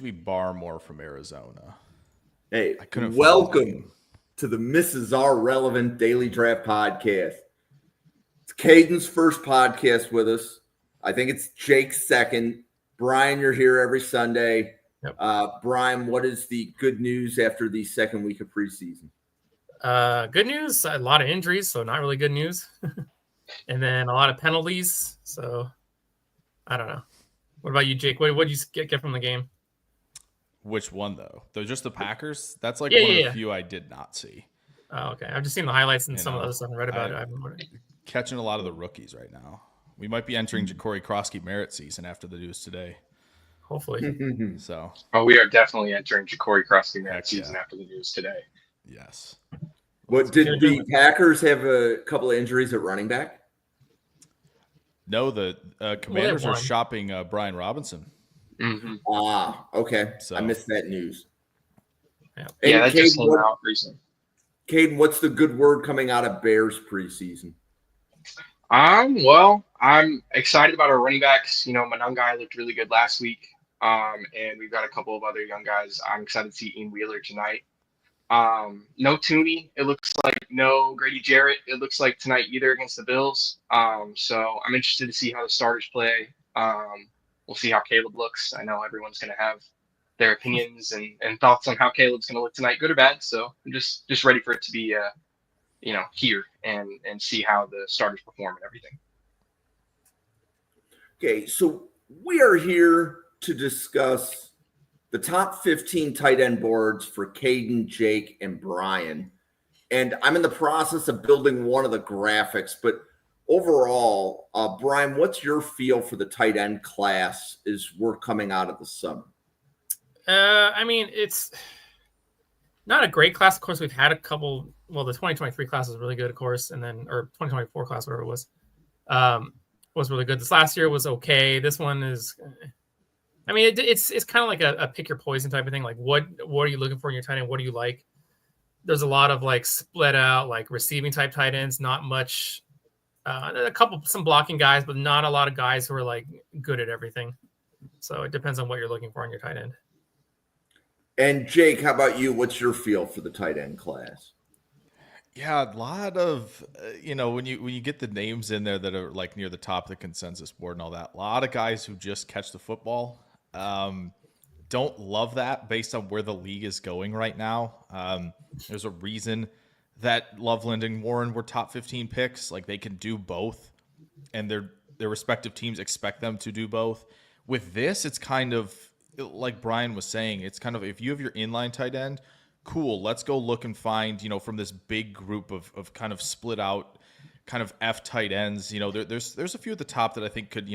be Barmore from Arizona. Hey, I couldn't find the welcome name. to the Mrs. R Relevant Daily Draft Podcast. It's Caden's first podcast with us. I think it's Jake's second. Brian, you're here every Sunday. Yep. Brian, what is the good news after the second week of preseason? Good news, a lot of injuries, so not really good news. And then a lot of penalties, so I don't know. What about you, Jake? What did you get from the game? Which one, though? They're just the Packers? That's like Yeah, one yeah, of the yeah. few I did not see. Oh, okay. I've just seen the highlights and You some of know, the other stuff I read about it. Catching a lot of the rookies right now. We might be entering Ja'Cory Krosky merit season after the news today. Hopefully. So, we are definitely entering Ja'Cory Krosky merit Heck season yeah. after the news today. yes. What did the Packers have a couple of injuries at running back? No, the Commanders are won. shopping Brian Robinson. Mm-hmm. Okay. So- I missed that news. Yeah. And Yeah, that just Caden, came out recently. Caden, what's the good word coming out of Bears preseason? Well, I'm excited about our running backs. Monangai looked really good last week. And we've got a couple of other young guys. I'm excited to see Ian Wheeler tonight. No Tooney, it looks like. No Grady Jarrett, it looks like tonight either against the Bills. So I'm interested to see how the starters play. We'll see how Caleb looks. I know everyone's going to have their opinions and thoughts on how Caleb's going to look tonight, good or bad. So I'm just ready for it to be, here and see how the starters perform and everything. Okay, so we are here to discuss the top 15 tight end boards for Caden, Jake, and Brian. And I'm in the process of building one of the graphics, but overall, Brian, what's your feel for the tight end class as we're coming out of the summer? I mean, it's not a great class. Of course, we've had a couple. Well, the 2023 class was really good, of course, and then or 2024 class, whatever it was really good. This last year was okay. This one is. I mean, it's kind of like a pick your poison type of thing. Like, what are you looking for in your tight end? What do you like? There's a lot of like split out, like receiving type tight ends. Not much. Some blocking guys, but not a lot of guys who are like good at everything. So it depends on what you're looking for in your tight end. And Jake, how about you? What's your feel for the tight end class? Yeah, a lot of when you get the names in there that are like near the top of the consensus board and all that, a lot of guys who just catch the football. Don't love that based on where the league is going right now. There's a reason that Loveland and Warren were top 15 picks. Like, they can do both, and their respective teams expect them to do both. With this, it's kind of like Brian was saying. It's kind of, if you have your inline tight end, cool, let's go look and find, from this big group of kind of split out kind of F tight ends. There's a few at the top that I think could,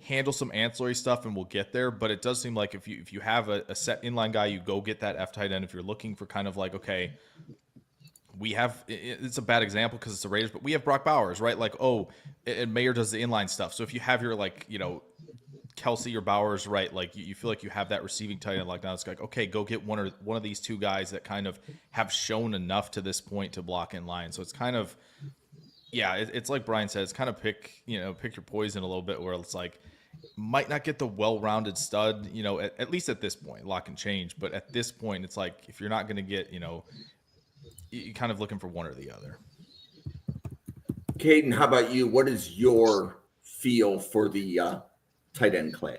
handle some ancillary stuff, and we'll get there. But it does seem like if you have a set inline guy, you go get that F tight end. If you're looking for kind of like, okay, it's a bad example because it's the Raiders, but we have Brock Bowers, right? Like, and Mayer does the inline stuff. So if you have your like, Kelsey or Bowers, right? Like you feel like you have that receiving tight end. Like, now it's like, okay, go get one of these two guys that kind of have shown enough to this point to block in line. So it's kind of, it's like Brian said, it's kind of pick your poison a little bit, where it's like, might not get the well-rounded stud, at least at this point. Lock and change, but at this point, it's like, if you're not going to get, you're kind of looking for one or the other. Caden, how about you? What is your feel for the tight end class?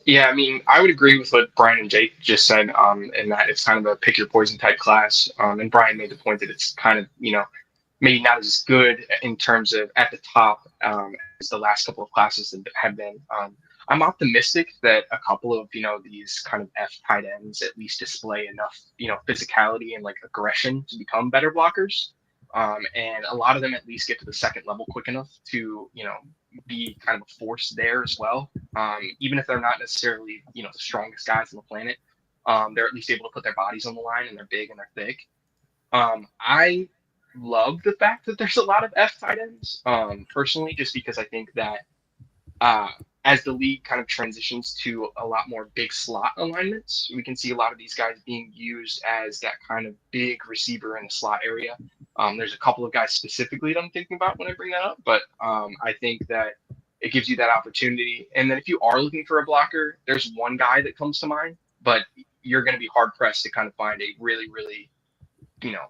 Yeah, I mean, I would agree with what Brian and Jake just said, in that it's kind of a pick your poison type class. And Brian made the point that it's kind of, maybe not as good in terms of at the top as the last couple of classes that have been. I'm optimistic that a couple of, these kind of F tight ends at least display enough, physicality and like aggression to become better blockers. And a lot of them at least get to the second level quick enough to, be kind of a force there as well. Even if they're not necessarily, the strongest guys on the planet, they're at least able to put their bodies on the line, and they're big and they're thick. I love the fact that there's a lot of F tight ends, personally, just because I think that as the league kind of transitions to a lot more big slot alignments, we can see a lot of these guys being used as that kind of big receiver in the slot area. There's a couple of guys specifically that I'm thinking about when I bring that up, but I think that it gives you that opportunity. And then if you are looking for a blocker, there's one guy that comes to mind, but you're going to be hard pressed to kind of find a really, really, you know,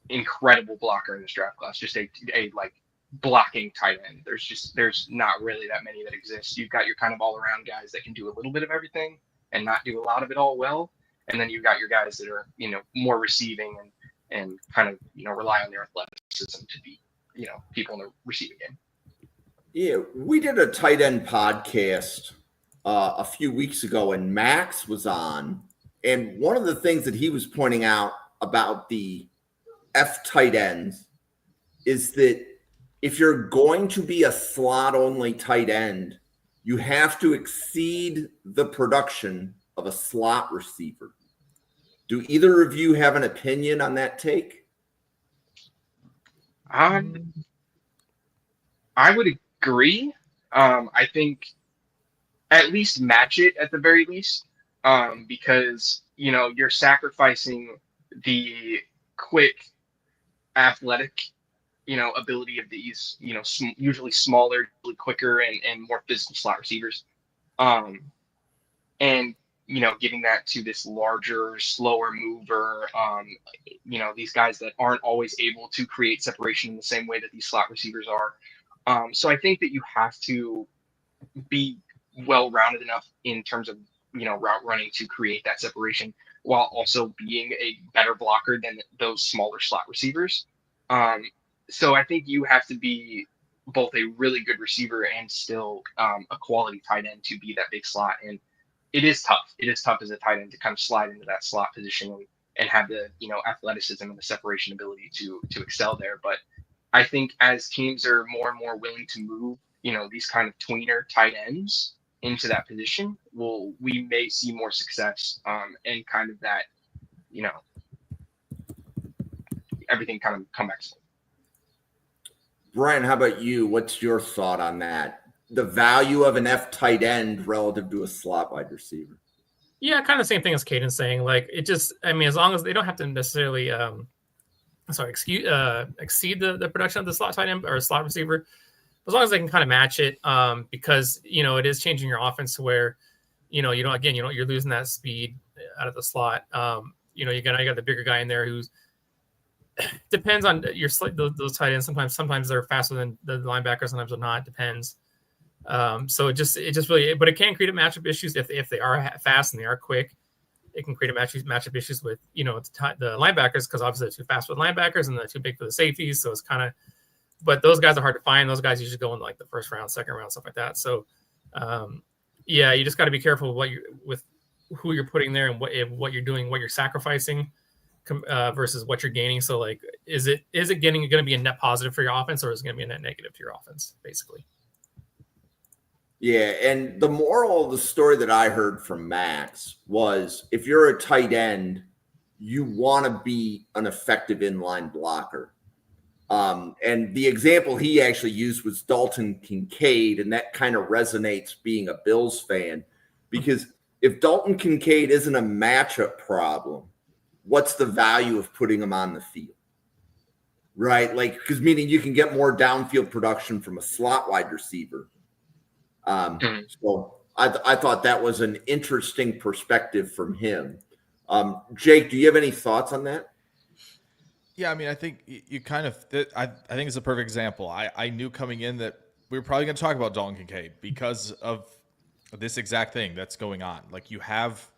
incredible blocker in this draft class. Just a like blocking tight end. There's not really that many that exist. You've got your kind of all around guys that can do a little bit of everything and not do a lot of it all well. And then you've got your guys that are, you know, more receiving and kind of, you know, rely on their athleticism to be, you know, people in the receiving game. Yeah, we did a tight end podcast a few weeks ago, and Max was on. And one of the things that he was pointing out about the F tight ends is that if you're going to be a slot-only tight end, you have to exceed the production of a slot receiver. Do either of you have an opinion on that take? I would agree. I think at least match it at the very least, because, you know, you're sacrificing the quick, athletic, you know, ability of these, you know, usually smaller, quicker, and more physical slot receivers, and you know, getting that to this larger, slower mover, you know, these guys that aren't always able to create separation in the same way that these slot receivers are. So I think that you have to be well-rounded enough in terms of, you know, route running to create that separation while also being a better blocker than those smaller slot receivers. So I think you have to be both a really good receiver and still a quality tight end to be that big slot. And it is tough. It is tough as a tight end to kind of slide into that slot position and have the, you know, athleticism and the separation ability to excel there. But I think as teams are more and more willing to move, you know, these kind of tweener tight ends into that position, we may see more success and kind of that, you know, everything kind of come back. Brian, how about you? What's your thought on that? The value of an F tight end relative to a slot wide receiver? Yeah, kind of the same thing as Caden's saying. Like, it just, I mean, as long as they don't have to necessarily, exceed the production of the slot tight end or slot receiver, as long as they can kind of match it, because, you know, it is changing your offense to where, you know, you're losing that speed out of the slot. You know, you got the bigger guy in there who's depends on those tight ends. Sometimes they're faster than the linebackers. Sometimes they're not. Depends. So it just really, but it can create matchup issues if they are fast and they are quick. It can create matchup issues with, you know, the linebackers, because obviously they're too fast for the linebackers and they're too big for the safeties. So it's kind of, but those guys are hard to find. Those guys usually go in like the first round, second round, stuff like that. So, yeah, you just got to be careful with who you're putting there and what you're doing, what you're sacrificing versus what you're gaining. So, like, is it going to be a net positive for your offense, or is it going to be a net negative to your offense, basically? Yeah, and the moral of the story that I heard from Max was, if you're a tight end, you want to be an effective inline blocker. And the example he actually used was Dalton Kincaid, and that kind of resonates being a Bills fan, because if Dalton Kincaid isn't a matchup problem, what's the value of putting him on the field? Right? Like, because meaning you can get more downfield production from a slot wide receiver. So I thought that was an interesting perspective from him. Jake, do you have any thoughts on that? Yeah, I mean, I think you kind of I think it's a perfect example. I knew coming in that we were probably going to talk about Dalton Kincaid because of this exact thing that's going on. Like, you have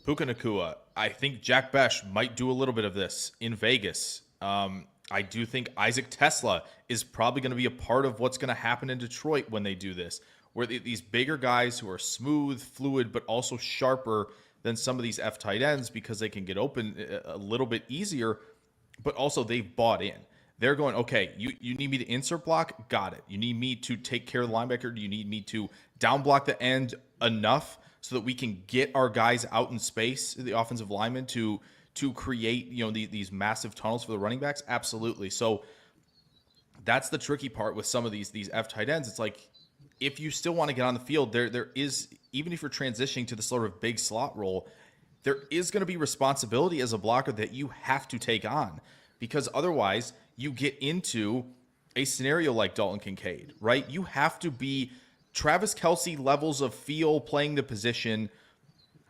Puka Nacua. I think Jack Besh might do a little bit of this in Vegas. I do think Isaac Tesla is probably going to be a part of what's going to happen in Detroit when they do this, where these bigger guys who are smooth, fluid, but also sharper than some of these F tight ends, because they can get open a little bit easier, but also they've bought in. They're going, okay, you need me to insert block? Got it. You need me to take care of the linebacker? Do you need me to down block the end enough so that we can get our guys out in space, the offensive linemen, to create, you know, these massive tunnels for the running backs? Absolutely. So that's the tricky part with some of these F tight ends. It's like, if you still want to get on the field, there is, even if you're transitioning to the sort of big slot role, there is going to be responsibility as a blocker that you have to take on, because otherwise you get into a scenario like Dalton Kincaid, right? You have to be Travis Kelce levels of feel playing the position,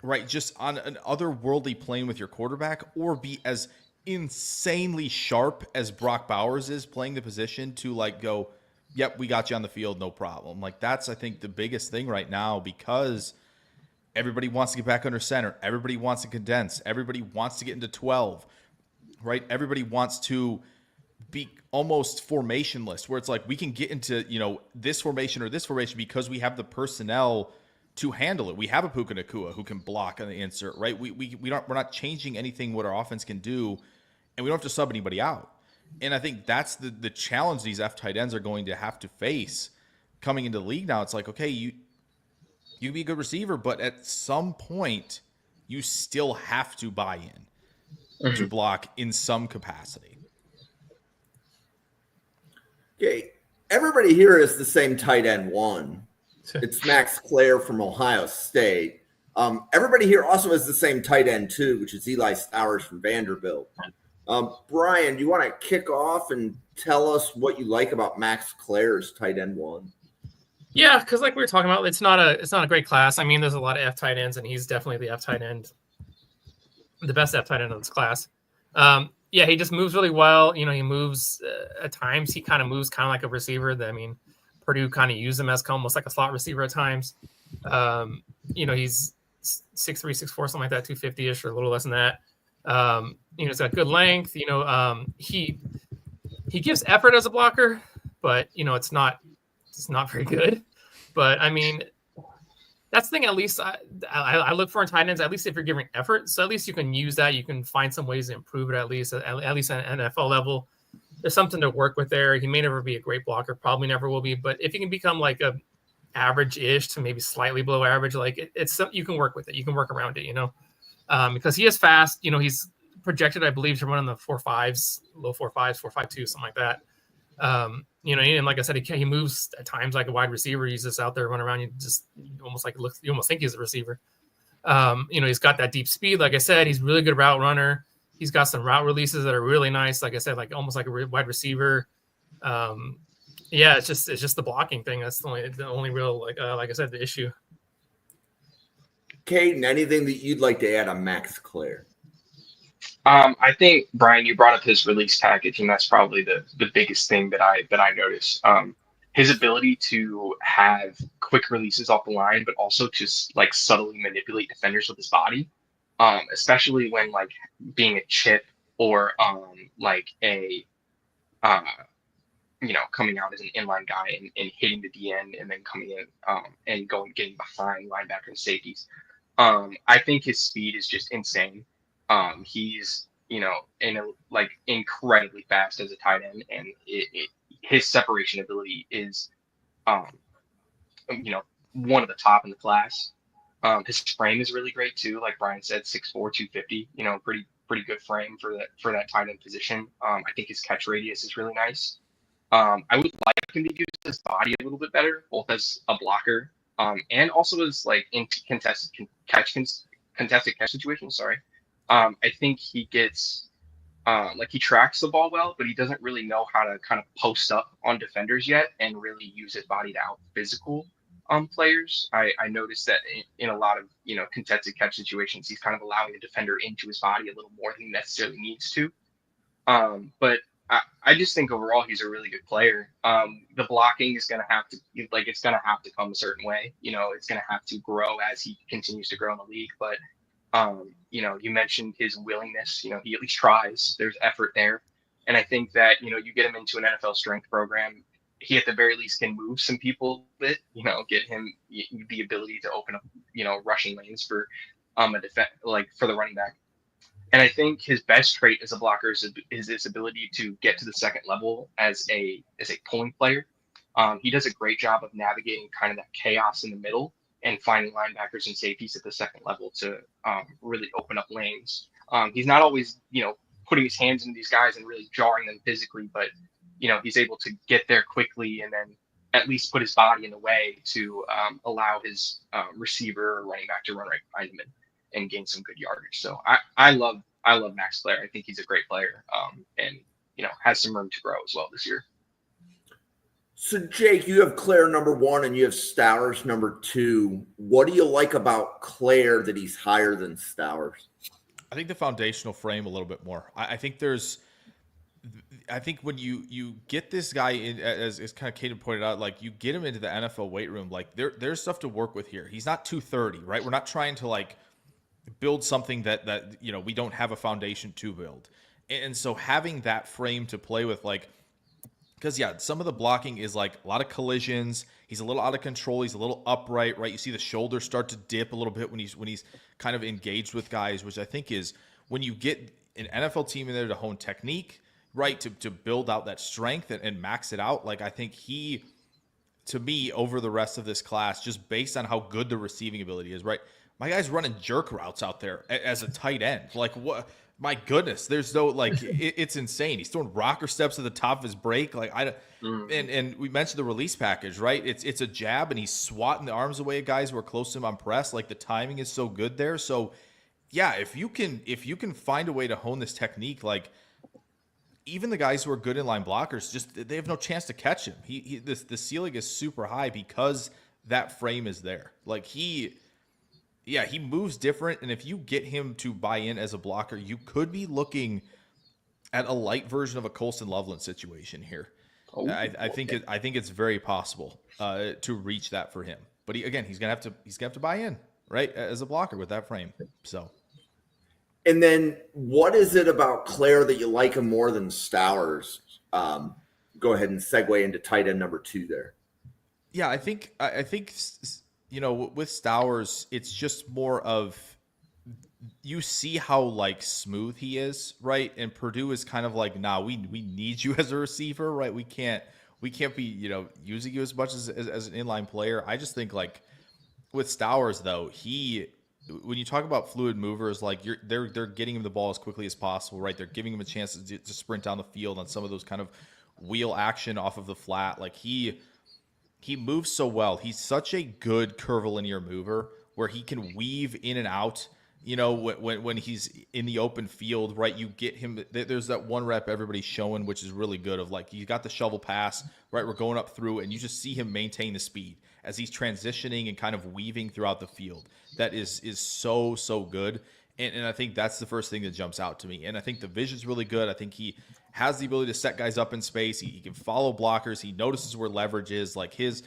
right? Just on an otherworldly plane with your quarterback, or be as insanely sharp as Brock Bowers is playing the position to like go, yep, we got you on the field, no problem. Like that's, I think, the biggest thing right now because everybody wants to get back under center. Everybody wants to condense. Everybody wants to get into 12, right? Everybody wants to be almost formationless, where it's like we can get into, this formation or this formation because we have the personnel to handle it. We have a Puka Nacua who can block on the insert, right? We're not changing anything what our offense can do, and we don't have to sub anybody out. And I think that's the challenge these F tight ends are going to have to face coming into the league now. It's like, okay, you be a good receiver, but at some point you still have to buy in to block in some capacity. Okay, everybody here is the same tight end one. It's Max Clare from Ohio State. Everybody here also has the same tight end two, which is Eli Stowers from Vanderbilt. Brian, do you want to kick off and tell us what you like about Max Clare's tight end one? Yeah, because like we were talking about, it's not a great class. I mean, there's a lot of F tight ends, and he's definitely the F tight end, the best F tight end of this class. Yeah, he just moves really well. He moves at times. He kind of moves kind of like a receiver. Purdue kind of used him as almost like a slot receiver at times. He's 6'3", 6'4", something like that, 250-ish or a little less than that. He's got good length. He gives effort as a blocker, but it's not very good. But I mean, that's the thing. At least I look for in tight ends. At least if you're giving effort, so at least you can use that. You can find some ways to improve it. At least at an NFL level, there's something to work with there. He may never be a great blocker, probably never will be. But if you can become like a average-ish to maybe slightly below average, like it's you can work with it. You can work around it. Because he is fast. He's projected, I believe, to run in the 4.5s, low 4.5s, 4.52, something like that. And like I said, he moves at times like a wide receiver. He's just out there running around. You almost think he's a receiver. He's got that deep speed. Like I said, he's really good route runner. He's got some route releases that are really nice. Like I said, like almost like a wide receiver. It's just the blocking thing. That's the only real like I said, the issue. Caden, anything that you'd like to add on Max Clare? I think, Brian, you brought up his release package, and that's probably the biggest thing that I noticed. His ability to have quick releases off the line, but also just like subtly manipulate defenders with his body, especially when like being a chip or like a coming out as an inline guy and hitting the DN and then coming in and getting behind linebacker and safeties. I think his speed is just insane. He's incredibly fast as a tight end, and his separation ability is one of the top in the class. His frame is really great too, like Brian said, 6'4", 250, pretty good frame for that tight end position. I think his catch radius is really nice. I would like him to use his body a little bit better, both as a blocker and also as like in contested catch situations. Sorry. I think he gets he tracks the ball well, but he doesn't really know how to kind of post up on defenders yet and really use his body to out physical players. I noticed that in a lot of contested catch situations, he's kind of allowing the defender into his body a little more than he necessarily needs to. But I just think overall he's a really good player. The blocking is gonna have to come a certain way. It's gonna have to grow as he continues to grow in the league. But you mentioned his willingness. He at least tries. There's effort there, and I think that you get him into an NFL strength program, he at the very least can move some people a bit. Get him the ability to open up rushing lanes for for the running back. And I think his best trait as a blocker is his ability to get to the second level as a pulling player. He does a great job of navigating kind of that chaos in the middle and finding linebackers and safeties at the second level to really open up lanes. He's not always, putting his hands into these guys and really jarring them physically, but, he's able to get there quickly and then at least put his body in the way to allow his receiver or running back to run right behind him and gain some good yardage. So I love Max Clare. I think he's a great player and, has some room to grow as well this year. So, Jake, you have Claire number 1 and you have Stowers number 2. What do you like about Claire that he's higher than Stowers? I think the foundational frame a little bit more. I think when you get this guy in, as kind of Caden pointed out, like you get him into the NFL weight room, like there's stuff to work with here. He's not 230, right? We're not trying to like build something that we don't have a foundation to build, and so having that frame to play with, like, because yeah, some of the blocking is like a lot of collisions. He's a little out of control. He's a little upright, right? You see the shoulders start to dip a little bit when he's kind of engaged with guys, which I think is when you get an NFL team in there to hone technique, right, to build out that strength and max it out. Like I think he, to me, over the rest of this class, just based on how good the receiving ability is, right? My guy's running jerk routes out there as a tight end. Like what? My goodness, there's no like it's insane. He's throwing rocker steps at the top of his break. Like and we mentioned the release package, right? It's a jab and he's swatting the arms away at guys who are close to him on press. Like the timing is so good there. So yeah, if you can find a way to hone this technique, like even the guys who are good inline blockers, just they have no chance to catch him. The ceiling is super high because that frame is there. Like he moves different, and if you get him to buy in as a blocker, you could be looking at a light version of a Colston Loveland situation here. I think it's very possible to reach that for him. But he's gonna have to buy in, right, as a blocker with that frame. So. And then what is it about Claire that you like him more than Stowers? Go ahead and segue into tight end number 2 there. Yeah, I think with Stowers, it's just more of you see how like smooth he is, right? And Purdue is kind of like, nah, we need you as a receiver, right? We can't be using you as much as an inline player. I just think like with Stowers though, when you talk about fluid movers, like they're getting him the ball as quickly as possible, right? They're giving him a chance to sprint down the field on some of those kind of wheel action off of the flat. Like he moves so well. He's such a good curvilinear mover where he can weave in and out. When he's in the open field, right? You get him. There's that one rep everybody's showing, which is really good. Of like you got the shovel pass, right? We're going up through, and you just see him maintain the speed as he's transitioning and kind of weaving throughout the field. That is so good. And I think that's the first thing that jumps out to me. And I think the vision's really good. I think he has the ability to set guys up in space. He can follow blockers. He notices where leverage is. Like his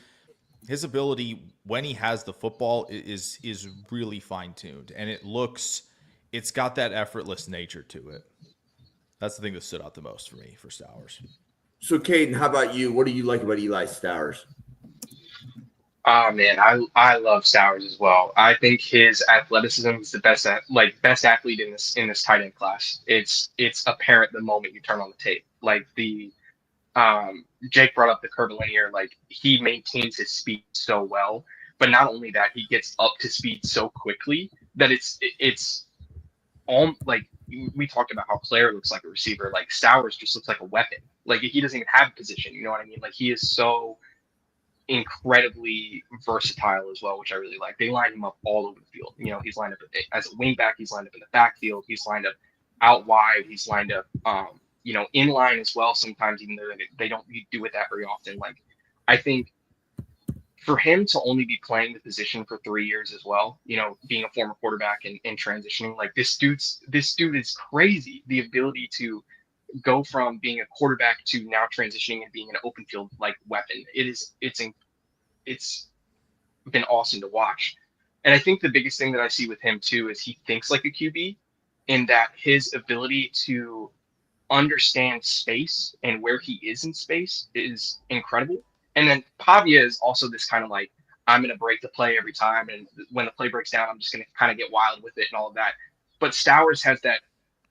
ability when he has the football is really fine-tuned. And it's got that effortless nature to it. That's the thing that stood out the most for me for Stowers. So, Caden, how about you? What do you like about Eli Stowers? Oh man, I love Stowers as well. I think his athleticism is the best athlete in this tight end class. It's apparent the moment you turn on the tape. Like Jake brought up the curvilinear, like he maintains his speed so well, but not only that, he gets up to speed so quickly that it's all like we talked about how Claire looks like a receiver. Like Stowers just looks like a weapon. Like he doesn't even have a position. You know what I mean? Like he is so incredibly versatile as well, which I really like. They line him up all over the field. He's lined up as a wing back. He's lined up in the backfield. He's lined up out wide. He's lined up, in line as well. Sometimes, even though they don't do it that very often. Like, I think for him to only be playing the position for 3 years as well, being a former quarterback and transitioning, like this dude is crazy. The ability to go from being a quarterback to now transitioning and being an open field like weapon. It's been awesome to watch. And I think the biggest thing that I see with him too is he thinks like a QB, in that his ability to understand space and where he is in space is incredible. And then Pavia is also this kind of like, I'm going to break the play every time. And when the play breaks down, I'm just going to kind of get wild with it and all of that. But Stowers has that,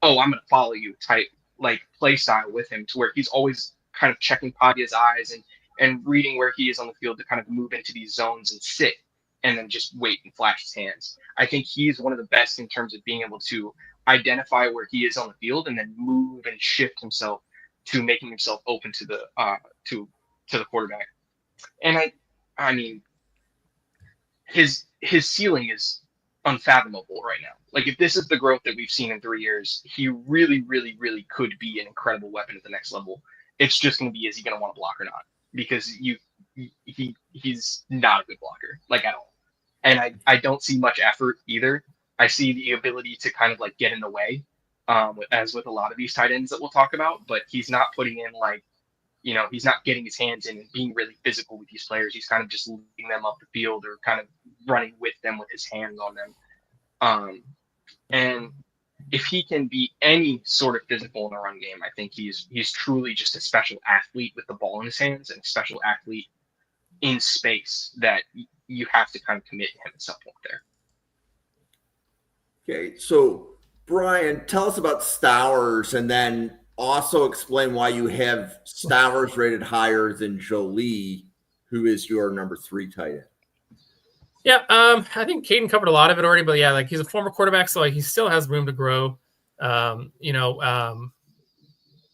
I'm going to follow you type like play style with him, to where he's always kind of checking Pavia's eyes and reading where he is on the field to kind of move into these zones and sit and then just wait and flash his hands. I think he's one of the best in terms of being able to identify where he is on the field and then move and shift himself to making himself open to the quarterback. And I mean, his ceiling is unfathomable right now. Like if this is the growth that we've seen in 3 years, he really, really, really could be an incredible weapon at the next level. It's just going to be, is he going to want to block or not? because he's not a good blocker, like, at all. And I don't see much effort either. I see the ability to kind of like get in the way, as with a lot of these tight ends that we'll talk about, but he's not putting in like, he's not getting his hands in and being really physical with these players. He's kind of just leading them up the field or kind of running with them with his hands on them. And if he can be any sort of physical in the run game, I think he's truly just a special athlete with the ball in his hands and a special athlete in space that you have to kind of commit to him at some point there. Okay, so Brian, tell us about Stowers, and then also explain why you have Stowers rated higher than Jolie, who is your number 3 tight end. Yeah, I think Caden covered a lot of it already, but yeah, like he's a former quarterback, so like he still has room to grow.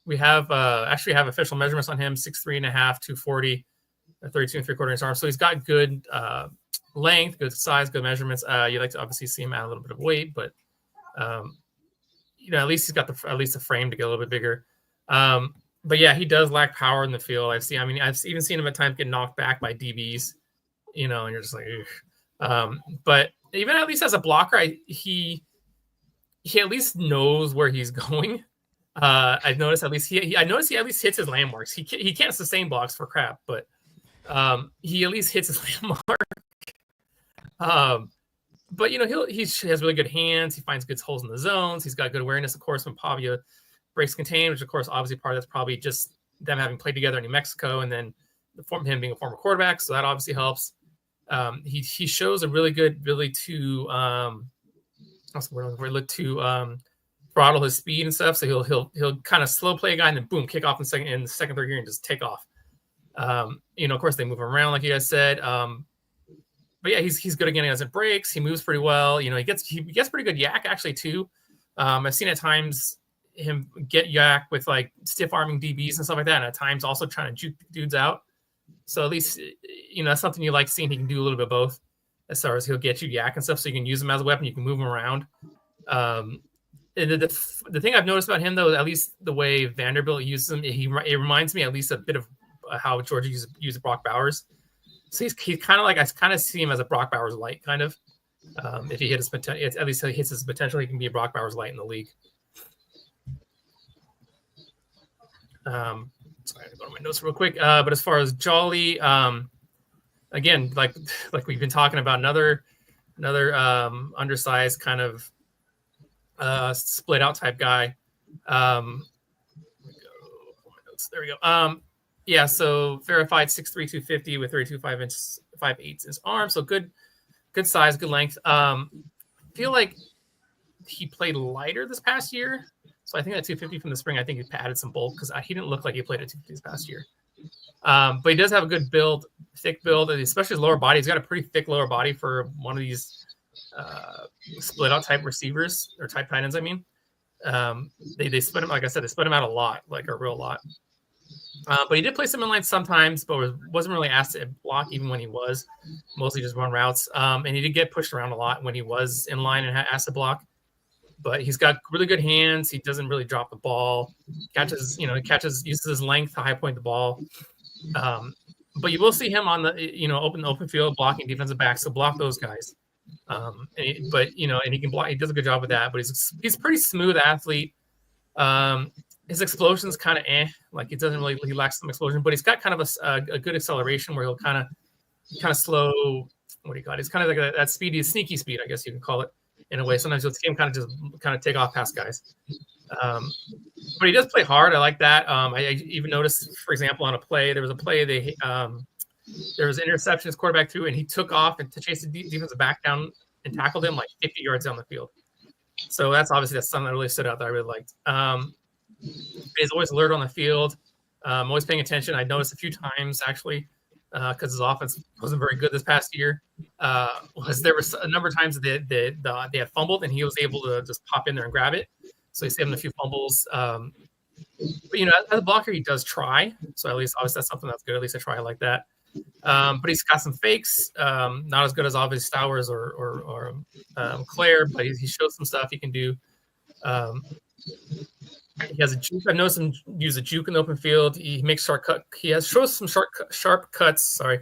We have actually have official measurements on him: 6'3.5", 240, 32 3/4 inch arm. So he's got good length, good size, good measurements. You like to obviously see him add a little bit of weight, but at least he's got at least the frame to get a little bit bigger. But yeah, he does lack power in the field. I've even seen him at times get knocked back by DBs, and you're just like, ugh. But even at least as a blocker, he at least knows where he's going. I've noticed at least he at least hits his landmarks. He can't sustain blocks for crap, but he at least hits his landmark. But he has really good hands. He finds good holes in the zones. He's got good awareness, of course, when Pavia breaks contain, which of course obviously part of that's probably just them having played together in New Mexico, and then him being a former quarterback, so that obviously helps. He shows a really good ability to throttle his speed and stuff. So he'll kind of slow play a guy and then boom, kick off in the second, third gear and just take off. Of course they move him around like you guys said. But yeah, he's good again as it breaks. He moves pretty well. He gets pretty good yak actually too. I've seen at times him get yak with like stiff arming DBs and stuff like that, and at times also trying to juke dudes out. So at least that's something you like seeing. He can do a little bit of both, as far as he'll get you yak and stuff, so you can use him as a weapon. You can move him around. And the thing I've noticed about him though, at least the way Vanderbilt uses him, it reminds me at least a bit of how Georgia used Brock Bowers. So he's kind of like, I kind of see him as a Brock Bowers light, kind of. If he hit his potential, at least he hits his potential, he can be a Brock Bowers light in the league. Sorry, I go to my notes real quick. But as far as Jolly, again, like we've been talking about, another undersized kind of split out type guy. There we go. Yeah, so verified 6'3", 250 with 5'8" inch arm. So good size, good length. Feel like he played lighter this past year. So I think that 250 from the spring, I think he added some bulk because he didn't look like he played at 250 this past year. But he does have a good build, thick build, especially his lower body. He's got a pretty thick lower body for one of these split out type receivers or type tight ends. I mean, they split him, like I said, they split him out a lot, like a real lot. But he did play some inline sometimes, but wasn't really asked to block even when he was, mostly just run routes. And he did get pushed around a lot when he was in line and asked to block. But he's got really good hands. He doesn't really drop the ball. Uses his length to high point the ball. But you will see him on the open field blocking defensive backs, so block those guys. And he can block. He does a good job with that. But he's a pretty smooth athlete. His explosion's kind of like he lacks some explosion, but he's got kind of a good acceleration where he'll kind of slow. What do you call it? It's kind of like that speedy, sneaky speed, I guess you can call it in a way. Sometimes you'll see him kind of take off past guys. But he does play hard. I like that. I even noticed, for example, on a play, there was there was an interception his quarterback threw, and he took off and to chase the defensive back down and tackled him like 50 yards down the field. So that's something that really stood out that I really liked. He's always alert on the field. Always paying attention. I noticed a few times actually, because his offense wasn't very good this past year. There was a number of times that they had fumbled and he was able to just pop in there and grab it. So he saved him a few fumbles. But as a blocker, he does try. So at least obviously that's something that's good. At least I try like that. But he's got some fakes. Not as good as obviously Stowers or Claire, but he shows some stuff he can do. He has a juke. I've noticed him use a juke in the open field. He makes short cut. Shows some sharp cuts. Sorry,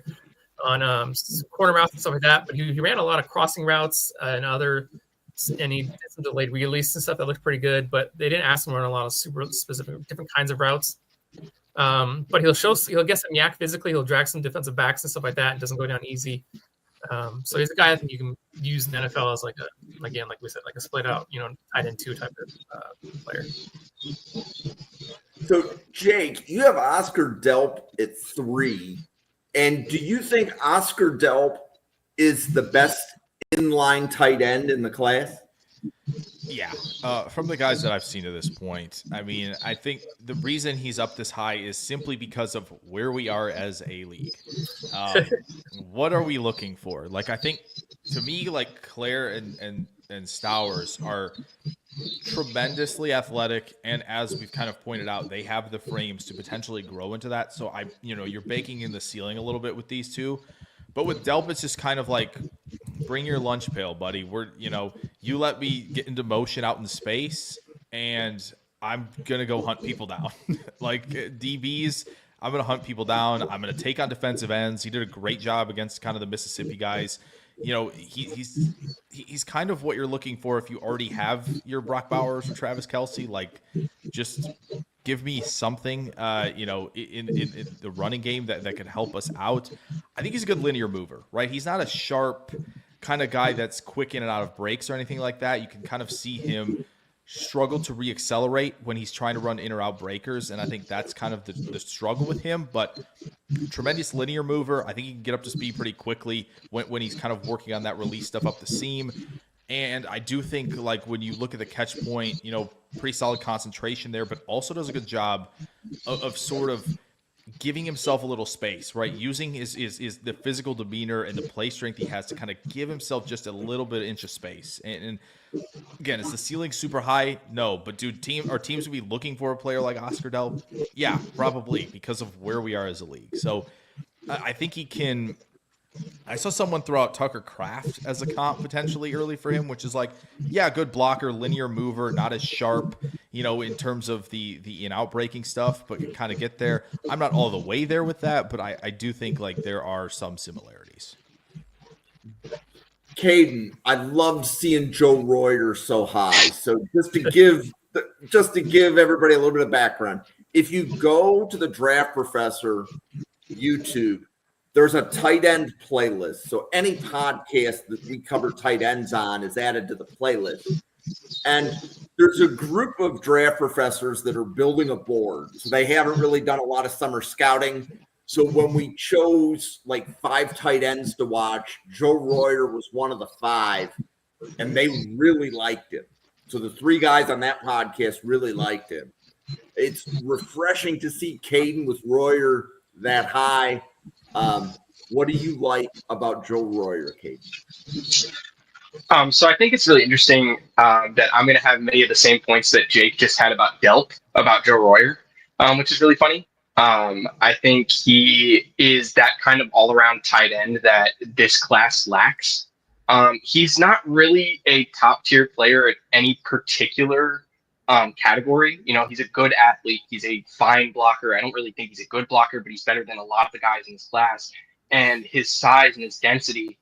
on corner routes and stuff like that. But he ran a lot of crossing routes and he did some delayed release and stuff that looked pretty good. But they didn't ask him to run a lot of super specific different kinds of routes. But he'll get some yak physically. He'll drag some defensive backs and stuff like that. It doesn't go down easy. So he's a guy I think you can use in the NFL as like we said, like a split out, tight end 2 type of player. So Jake, you have Oscar Delp at 3, and do you think Oscar Delp is the best inline tight end in the class? Yeah, from the guys that I've seen to this point, I mean, I think the reason he's up this high is simply because of where we are as a league. What are we looking for? Like, I think to me, like Claire and Stowers are tremendously athletic, and as we've kind of pointed out, they have the frames to potentially grow into that. So you're baking in the ceiling a little bit with these two. But with Delp, it's just kind of like, bring your lunch pail, buddy. You let me get into motion out in space, and I'm going to go hunt people down. Like DBs, I'm going to hunt people down. I'm going to take on defensive ends. He did a great job against kind of the Mississippi guys. He's kind of what you're looking for if you already have your Brock Bowers or Travis Kelce. Like, just give me something, in the running game that could help us out. I think he's a good linear mover, right? He's not a sharp kind of guy that's quick in and out of breaks or anything like that. You can kind of see him struggle to reaccelerate when he's trying to run in or out breakers, and I think that's kind of the struggle with him. But tremendous linear mover. I think he can get up to speed pretty quickly when he's kind of working on that release stuff up the seam. And I do think, like, when you look at the catch point, pretty solid concentration there, but also does a good job of sort of giving himself a little space, right? Using his the physical demeanor and the play strength he has to kind of give himself just a little bit of inch of space. And again, is the ceiling super high? No, but teams would be looking for a player like Oscar Delp? Yeah, probably, because of where we are as a league. So I think he can. I saw someone throw out Tucker Kraft as a comp potentially early for him, which is like, yeah, good blocker, linear mover, not as sharp, in terms of the in-out breaking stuff, but can kind of get there. I'm not all the way there with that, but I do think like there are some similarities. Caden, I loved seeing Joe Reuter so high. So just to give everybody a little bit of background, if you go to the Draft Professor YouTube, there's a tight end playlist. So any podcast that we cover tight ends on is added to the playlist. And there's a group of draft professors that are building a board. So they haven't really done a lot of summer scouting. So when we chose like 5 tight ends to watch, Joe Reuter was one of the 5, and they really liked him. So the 3 guys on that podcast really liked him. It's refreshing to see Caden with Reuter that high. What do you like about Joe Reuter, Caden? So I think it's really interesting that I'm going to have many of the same points that Jake just had about Delp, about Joe Reuter, which is really funny. I think he is that kind of all-around tight end that this class lacks. He's not really a top-tier player at any particular category. He's a good athlete. He's a fine blocker. I don't really think he's a good blocker, but he's better than a lot of the guys in this class. And his size and his density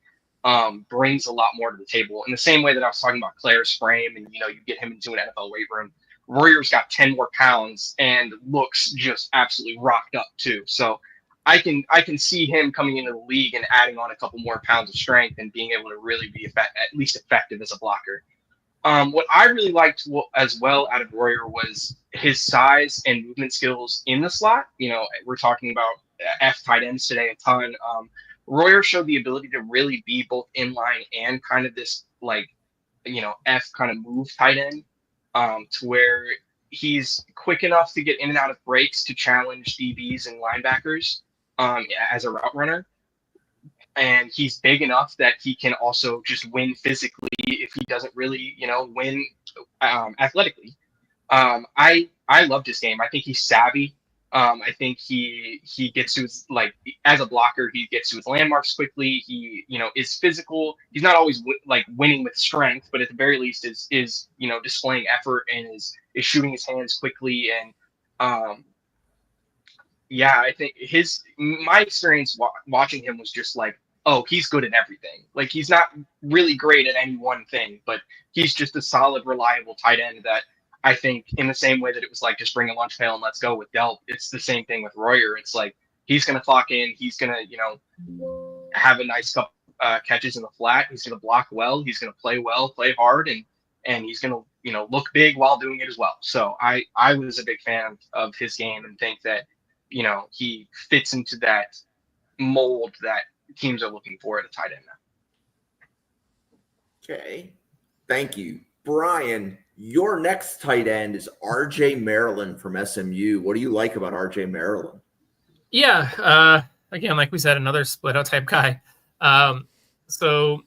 brings a lot more to the table. In the same way that I was talking about Claire's frame, and you get him into an NFL weight room. Reuter's got 10 more pounds and looks just absolutely rocked up too. So I can see him coming into the league and adding on a couple more pounds of strength and being able to really be at least effective as a blocker. What I really liked as well out of Reuter was his size and movement skills in the slot. We're talking about F tight ends today a ton. Reuter showed the ability to really be both inline and kind of this F kind of move tight end, to where he's quick enough to get in and out of breaks to challenge DBs and linebackers as a route runner. And he's big enough that he can also just win physically if he doesn't really, win athletically. I loved his game. I think he's savvy. I think he gets to his, like, as a blocker, he gets to his landmarks quickly. He, is physical. He's not always winning with strength, but at the very least is displaying effort and is shooting his hands quickly. And yeah, I think my experience watching him was just like, oh, he's good at everything. Like, he's not really great at any one thing, but he's just a solid, reliable tight end that I think, in the same way that it was like, just bring a lunch pail and let's go with Delp, it's the same thing with Royer. It's like, he's going to clock in. He's going to, have a nice couple catches in the flat. He's going to block well. He's going to play well, play hard, and he's going to, look big while doing it as well. So I was a big fan of his game and think that, he fits into that mold that teams are looking for at a tight end now. Okay. Thank you. Brian, your next tight end is RJ Maryland from SMU. What do you like about RJ Maryland? Yeah. Again, like we said, another split out type guy. So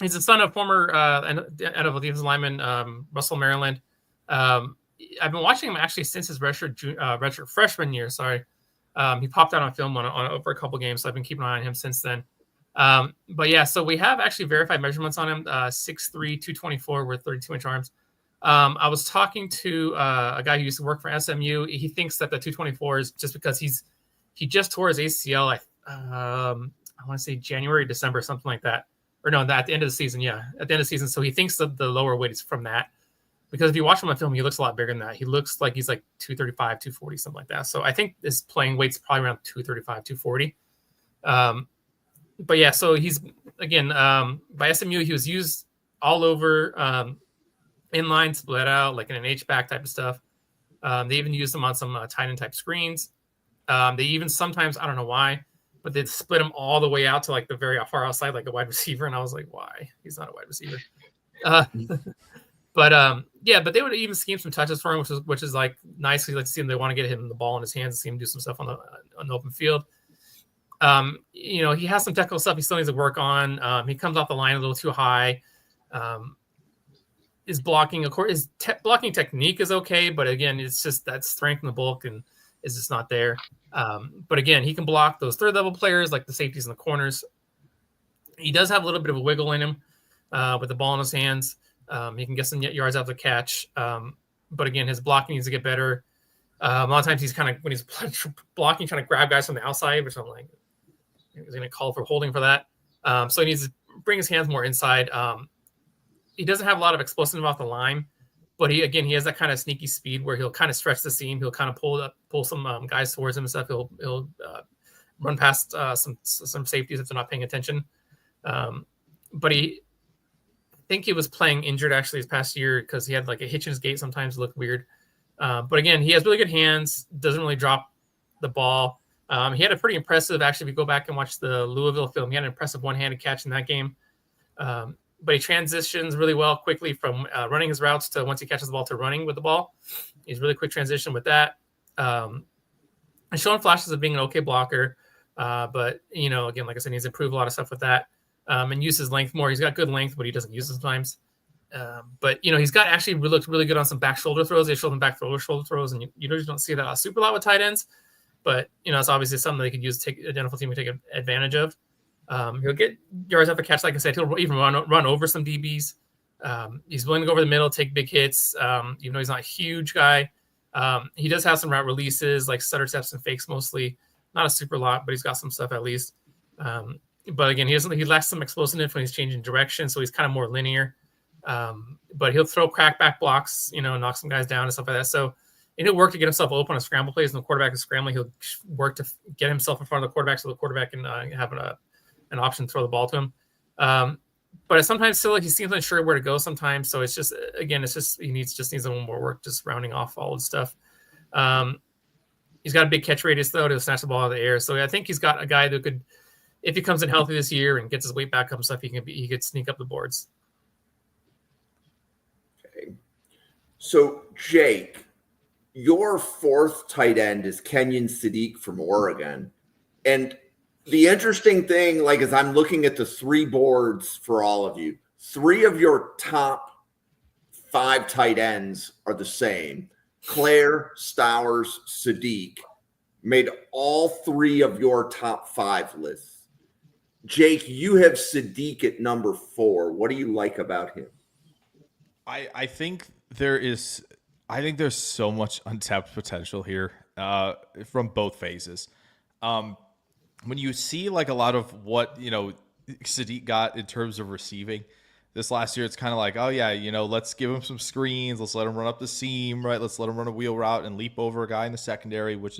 he's the son of former NFL defensive lineman Russell Maryland. I've been watching him actually since his redshirt freshman year. Sorry. He popped out on film on over a couple games, so I've been keeping an eye on him since then. But yeah, so we have actually verified measurements on him, 6'3", 224 with 32-inch arms. I was talking to a guy who used to work for SMU. He thinks that the 224 is just because he just tore his ACL, I want to say January, December, something like that. Or no, at the end of the season, yeah. At the end of the season. So he thinks that the lower weight is from that. Because if you watch him on film, he looks a lot bigger than that. He looks like he's like 235, 240, something like that. So I think his playing weight's probably around 235, 240. But yeah, so he's, again, by SMU, he was used all over inline, split out, like in an H-back type of stuff. They even used him on some tight end type screens. They even sometimes, I don't know why, but they'd split him all the way out to like the very far outside, like a wide receiver. And I was like, why? He's not a wide receiver. But but they would even scheme some touches for him, which is like nice. You like to see him. They want to get him the ball in his hands and see him do some stuff on the open field. He has some technical stuff he still needs to work on. He comes off the line a little too high. His blocking, of course, his blocking technique is okay, but again, it's just that strength in the bulk and is just not there. But again, he can block those third level players like the safeties and the corners. He does have a little bit of a wiggle in him with the ball in his hands. He can get some yards out of the catch. But again, his blocking needs to get better. A lot of times he's kind of, when he's blocking, trying to grab guys from the outside, which I'm like, he's going to call for holding for that. So he needs to bring his hands more inside. He doesn't have a lot of explosive off the line, but he has that kind of sneaky speed where he'll kind of stretch the seam. He'll kind of pull some guys towards him and stuff. He'll run past some safeties if they're not paying attention. But I think he was playing injured actually this past year because he had like a hitch in his gait. Sometimes looked weird. But again, he has really good hands. Doesn't really drop the ball. He had a pretty impressive, actually, if you go back and watch the Louisville film, he had an impressive one-handed catch in that game. But he transitions really well quickly from running his routes to once he catches the ball to running with the ball. He's really quick transition with that. And showing flashes of being an okay blocker. But, again, like I said, he needs to improve a lot of stuff with that and use his length more. He's got good length, but he doesn't use it sometimes. But, he's got actually looked really good on some back shoulder throws. They showed him back shoulder throws, and you usually don't see that a super lot with tight ends. But, it's obviously something they could use to take a NFL team to take advantage of. He'll get yards after catch. Like I said, he'll even run over some DBs. He's willing to go over the middle, take big hits. Even though he's not a huge guy. He does have some route releases, like stutter steps and fakes mostly. Not a super lot, but he's got some stuff at least. But again, he lacks some explosiveness when he's changing direction, so he's kind of more linear. But he'll throw crackback blocks, knock some guys down and stuff like that. So and he'll work to get himself open on scramble plays, and the quarterback is scrambling. He'll work to get himself in front of the quarterback so the quarterback can have an option to throw the ball to him. But sometimes still he seems unsure where to go sometimes. So it's just, again, he needs a little more work just rounding off all the stuff. He's got a big catch radius though to snatch the ball out of the air. So I think he's got a guy that could, if he comes in healthy this year and gets his weight back up and stuff, he could sneak up the boards. Okay. So Jake, your fourth tight end is Kenyon Sadiq from Oregon. And the interesting thing, like, as I'm looking at the three boards for all of you, three of your top 5 tight ends are the same. Claire, Stowers, Sadiq made all 3 of your top 5 lists. Jake, you have Sadiq at number 4. What do you like about him? I think there's so much untapped potential here from both phases. When you see like a lot of what, Sadiq got in terms of receiving this last year, it's kind of like, oh yeah, let's give him some screens. Let's let him run up the seam, right? Let's let him run a wheel route and leap over a guy in the secondary, which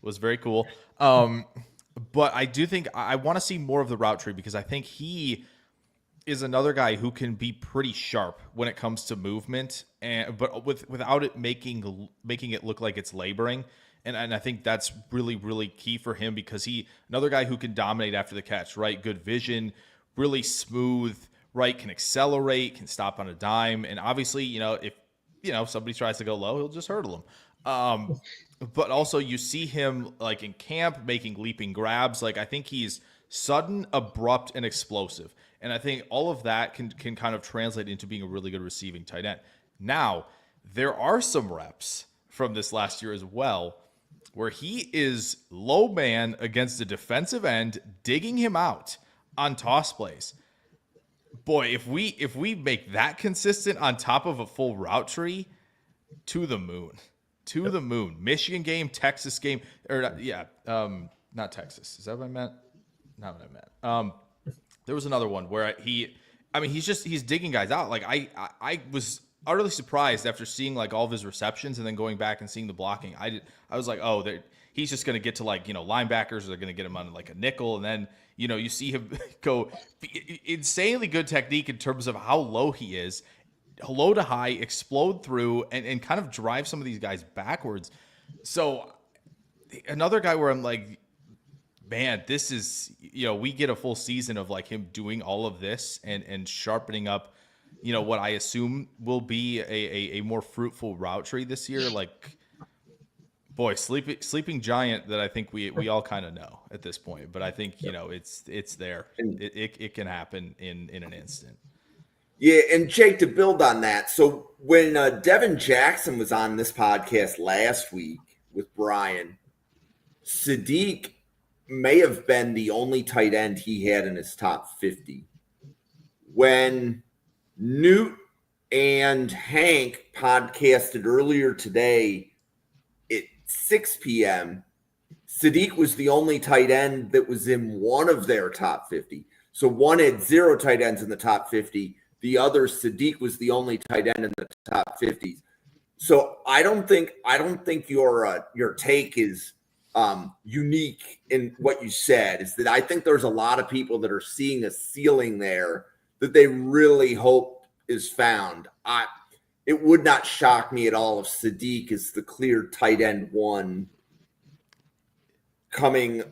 was very cool. But I do think I want to see more of the route tree because I think he is another guy who can be pretty sharp when it comes to movement, but without it making it look like it's laboring. And I think that's really, really key for him because another guy who can dominate after the catch, right? Good vision, really smooth, right? Can accelerate, can stop on a dime. And obviously, if somebody tries to go low, he'll just hurdle him. But also you see him like in camp making leaping grabs. Like I think he's sudden, abrupt, and explosive. And I think all of that can kind of translate into being a really good receiving tight end. Now, there are some reps from this last year as well where he is low man against the defensive end, digging him out on toss plays. Boy, if we make that consistent on top of a full route tree, to the moon. To the moon. Michigan game, Texas game, not Texas. Is that what I meant? Not what I meant. There was another one where he's digging guys out. Like I was utterly surprised after seeing like all of his receptions and then going back and seeing the blocking. I was like, oh, he's just going to get to like, linebackers are going to get him on like a nickel. And then, you see him go insanely good technique in terms of how low he is, low to high, explode through and kind of drive some of these guys backwards. So another guy where I'm like, man, this is, we get a full season of like him doing all of this and sharpening up, what I assume will be a more fruitful route tree this year. Like, boy, sleeping giant that I think we all kind of know at this point. But I think, it's there. It can happen in an instant. Yeah, and Jake, to build on that, so when Devin Jackson was on this podcast last week with Brian, Sadiq may have been the only tight end he had in his top 50. When Newt and Hank podcasted earlier today at 6 p.m., Sadiq was the only tight end that was in one of their top 50. So one had 0 tight ends in the top 50. The other, Sadiq, was the only tight end in the top 50s. So I don't think your take is unique in what you said. Is that I think there's a lot of people that are seeing a ceiling there that they really hope is found. It would not shock me at all if Sadiq is the clear tight end 1 coming,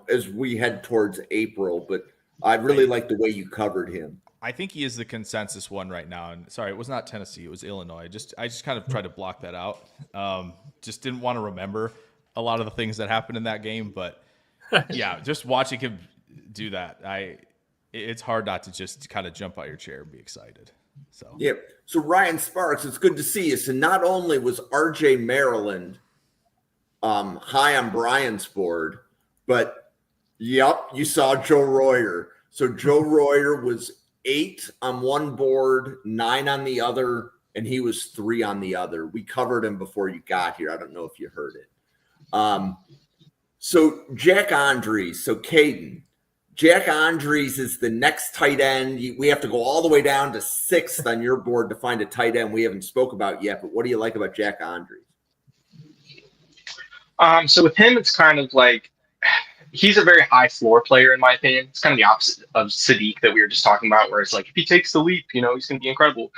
as we head towards April. But I really like the way you covered him. I think he is the consensus one right now. And sorry, it was not Tennessee. It was Illinois. I just kind of tried to block that out. Just didn't want to remember a lot of the things that happened in that game. But yeah, just watching him do that, it's hard not to just kind of jump out your chair and be excited. So yeah. So Ryan Sparks, it's good to see you. So not only was RJ Maryland high on Brian's board, but you saw Joe Royer. So Joe Royer was 8 on one board, 9 on the other, and he was 3 on the other. We covered him before you got here. I don't know if you heard it. So Jack Andrews, so Caden. Jack Andrews is the next tight end. We have to go all the way down to 6th on your board to find a tight end we haven't spoke about yet. But what do you like about Jack Andrews? So with him, it's kind of like he's a very high floor player, in my opinion. It's kind of the opposite of Sadiq that we were just talking about, where it's like if he takes the leap, he's going to be incredible.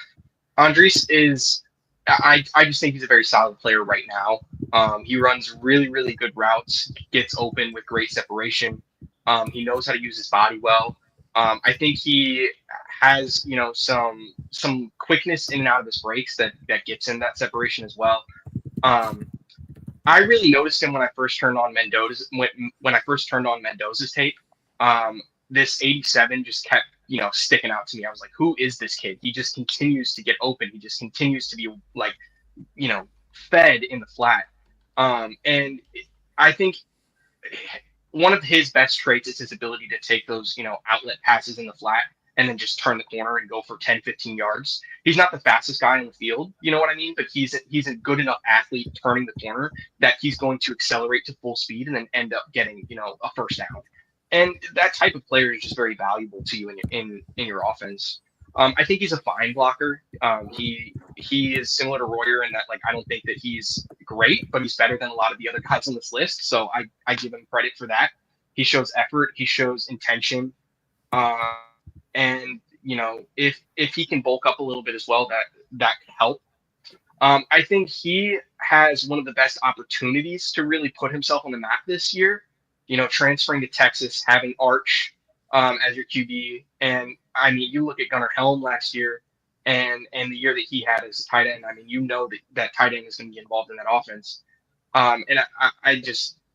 Andres is, I just think he's a very solid player right now. He runs really, really good routes, gets open with great separation. He knows how to use his body well. I think he has, some quickness in and out of his breaks that gets him that separation as well. I really noticed him when I first turned on Mendoza's tape. This 87 just kept, sticking out to me. I was like, who is this kid? He just continues to get open. He just continues to be like, fed in the flat. And I think one of his best traits is his ability to take those, outlet passes in the flat and then just turn the corner and go for 10, 15 yards. He's not the fastest guy in the field, you know what I mean? But he's a good enough athlete turning the corner that he's going to accelerate to full speed and then end up getting, a first down. And that type of player is just very valuable to you in your offense. I think he's a fine blocker. He is similar to Royer in that, like, I don't think that he's great, but he's better than a lot of the other guys on this list. So I give him credit for that. He shows effort. He shows intention. And if he can bulk up a little bit as well, that could help. I think he has one of the best opportunities to really put himself on the map this year. Transferring to Texas, having Arch as your QB, and I mean, you look at Gunnar Helm last year, and the year that he had as a tight end. I mean, that tight end is going to be involved in that offense. And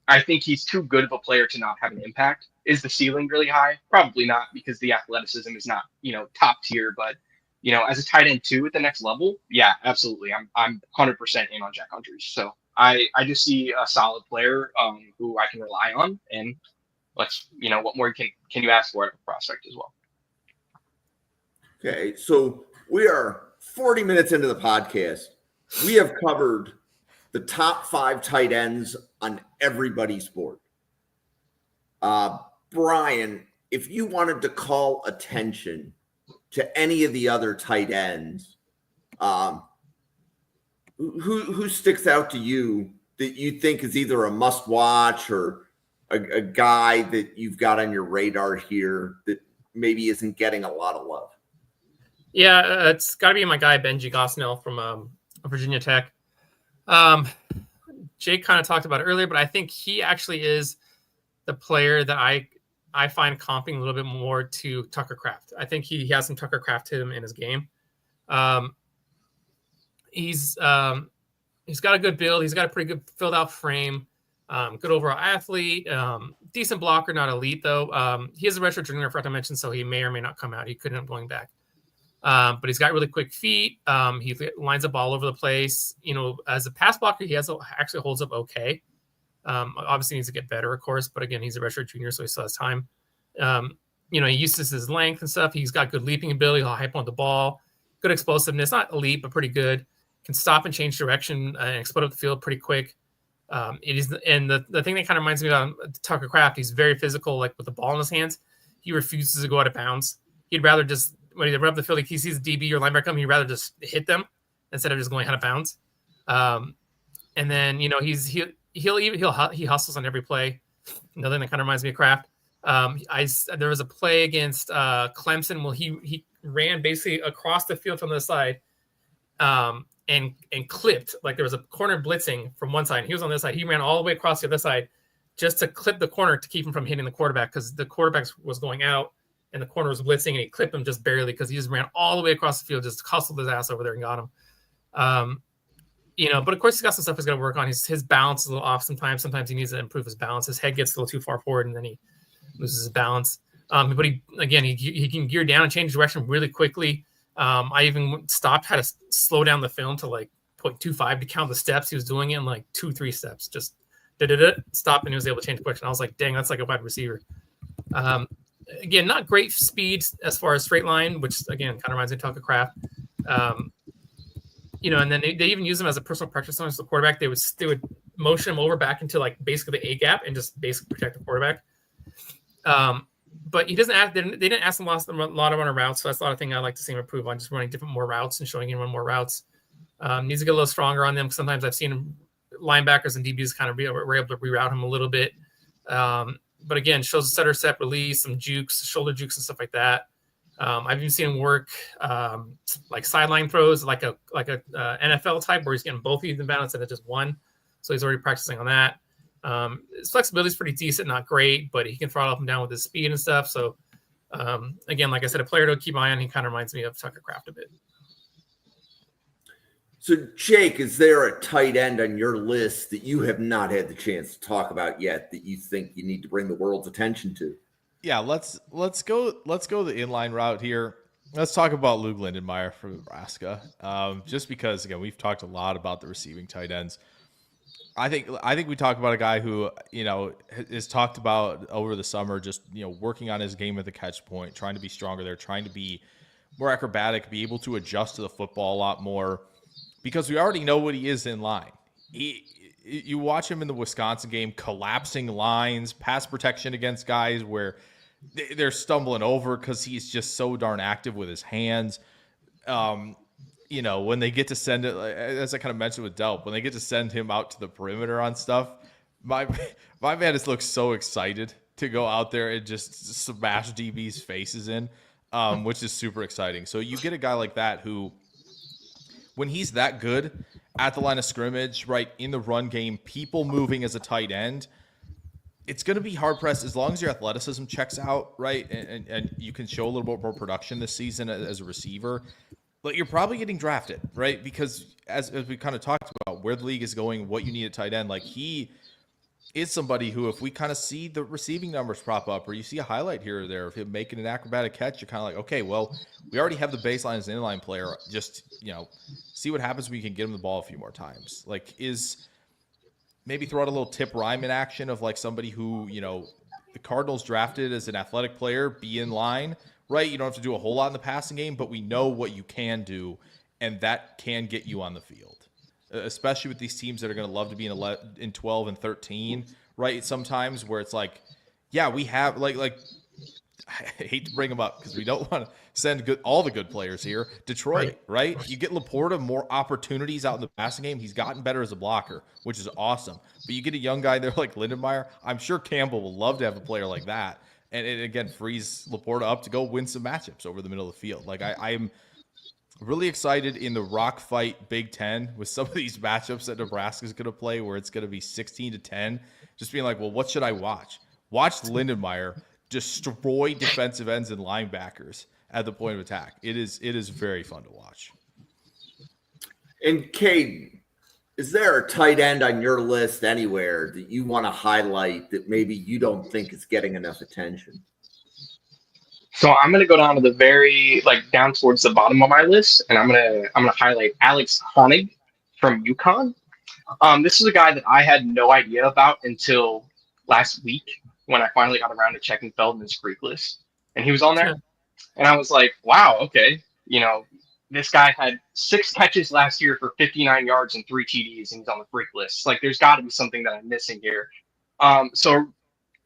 I think he's too good of a player to not have an impact. Is the ceiling really high? Probably not, because the athleticism is not, top tier. But, as a tight end too at the next level, yeah, absolutely. I'm 100% in on Jack Hunter. So I just see a solid player who I can rely on. And what more can you ask for at a prospect as well? Okay, so we are 40 minutes into the podcast. We have covered the top 5 tight ends on everybody's board. Brian, if you wanted to call attention to any of the other tight ends, who sticks out to you that you think is either a must-watch or a guy that you've got on your radar here that maybe isn't getting a lot of love? Yeah, it's got to be my guy Benji Gosnell from Virginia Tech. Jake kind of talked about it earlier, but I think he actually is the player that I find comping a little bit more to Tucker Kraft. I think he has some Tucker Kraft to him in his game. He's got a good build. He's got a pretty good filled out frame. Good overall athlete. Decent blocker, not elite though. He is a retro junior, I forgot to mention, so he may or may not come out. He could end up going back. But he's got really quick feet. He lines up all over the place. As a pass blocker, he actually holds up okay. Obviously needs to get better, of course, but again, he's a redshirt junior, so he still has time. He uses his length and stuff. He's got good leaping ability. He'll hype on the ball. Good explosiveness, not elite, but pretty good. Can stop and change direction and explode up the field pretty quick. It is, and the thing that kind of reminds me of Tucker Kraft, he's very physical, like with the ball in his hands. He refuses to go out of bounds. He'd rather just, when he run up the field, like he sees DB or linebacker come, he'd rather just hit them instead of just going out of bounds. And then he hustles on every play. Another thing that kind of reminds me of Kraft. There was a play against Clemson. Well, he ran basically across the field from the side, and clipped, like there was a corner blitzing from one side. He was on this side. He ran all the way across the other side just to clip the corner to keep him from hitting the quarterback, because the quarterback was going out and the corner was blitzing, and he clipped him just barely because he just ran all the way across the field, just hustled his ass over there and got him. But of course he's got some stuff he's got to work on. His balance is a little off sometimes. Sometimes he needs to improve his balance. His head gets a little too far forward and then he loses his balance. But he can gear down and change direction really quickly. I even had to slow down the film to like 0.25 to count the steps. He was doing it in like 2-3 steps, just stop, and he was able to change direction. I was like, dang, that's like a wide receiver. Again, not great speed as far as straight line, which again kind of reminds me of Tucker Kraft. And then they even use him as a personal practice on the quarterback. They would motion him over back into like basically the A gap and just basically protect the quarterback. But he doesn't ask. They didn't ask him a lot of running routes, so that's a lot of thing I'd like to see him improve on, just running more routes and showing him run more routes. Needs to get a little stronger on them. Sometimes I've seen him, linebackers and DBs kind of were able to reroute him a little bit. But again, shows a stutter step release, some jukes, shoulder jukes and stuff like that. I've even seen him work like sideline throws, like a NFL type, where he's getting both of them instead of just one. So he's already practicing on that. His flexibility is pretty decent, not great, but he can throttle up and down with his speed and stuff. So again, like I said, a player to keep an eye on. He kind of reminds me of Tucker Kraft a bit. So, Jake, is there a tight end on your list that you have not had the chance to talk about yet that you think you need to bring the world's attention to? Yeah, let's go the inline route here. Let's talk about Luke Lindenmeyer from Nebraska. Just because, again, we've talked a lot about the receiving tight ends. I think we talk about a guy who, is talked about over the summer, just, working on his game at the catch point, trying to be stronger there, trying to be more acrobatic, be able to adjust to the football a lot more, because we already know what he is in line. You watch him in the Wisconsin game, collapsing lines, pass protection against guys where they're stumbling over because he's just so darn active with his hands. When they get to send it, as I kind of mentioned with Delp, when they get to send him out to the perimeter on stuff, my man just looks so excited to go out there and just smash DB's faces in, which is super exciting. So you get a guy like that who, when he's that good at the line of scrimmage, right, in the run game, people moving as a tight end, it's going to be hard pressed as long as your athleticism checks out, right, and you can show a little bit more production this season as a receiver. But you're probably getting drafted, right? Because as we kind of talked about where the league is going, what you need at tight end, like he is somebody who, if we kind of see the receiving numbers prop up, or you see a highlight here or there of him making an acrobatic catch, you're kind of like, okay, well, we already have the baseline as an inline player. Just, see what happens when you can get him the ball a few more times. Like, maybe throw out a little Tip Ryman action of like somebody who, the Cardinals drafted as an athletic player, be in line. Right, you don't have to do a whole lot in the passing game, but we know what you can do, and that can get you on the field, especially with these teams that are going to love to be in 12 and 13, right? Sometimes where it's like, yeah, we have like I hate to bring them up because we don't want to send all the good players here. Detroit, right? You get Laporta more opportunities out in the passing game. He's gotten better as a blocker, which is awesome. But you get a young guy there like Lindenmeyer. I'm sure Campbell will love to have a player like that. And it, again, frees Laporta up to go win some matchups over the middle of the field. Like, I'm really excited in the rock fight Big Ten with some of these matchups that Nebraska's going to play where it's going to be 16-10. Just being like, well, what should I watch? Watch Lindenmeyer destroy defensive ends and linebackers at the point of attack. It is very fun to watch. And Cade, is there a tight end on your list anywhere that you want to highlight that maybe you don't think is getting enough attention? So I'm gonna go down to the down towards the bottom of my list, and I'm gonna highlight Alex Honig from UConn. This is a guy that I had no idea about until last week when I finally got around to checking Feldman's freak list, and he was on there, and I was like, wow, okay, this guy had 6 catches last year for 59 yards and 3 TDs, and he's on the freak list. Like, there's got to be something that I'm missing here. So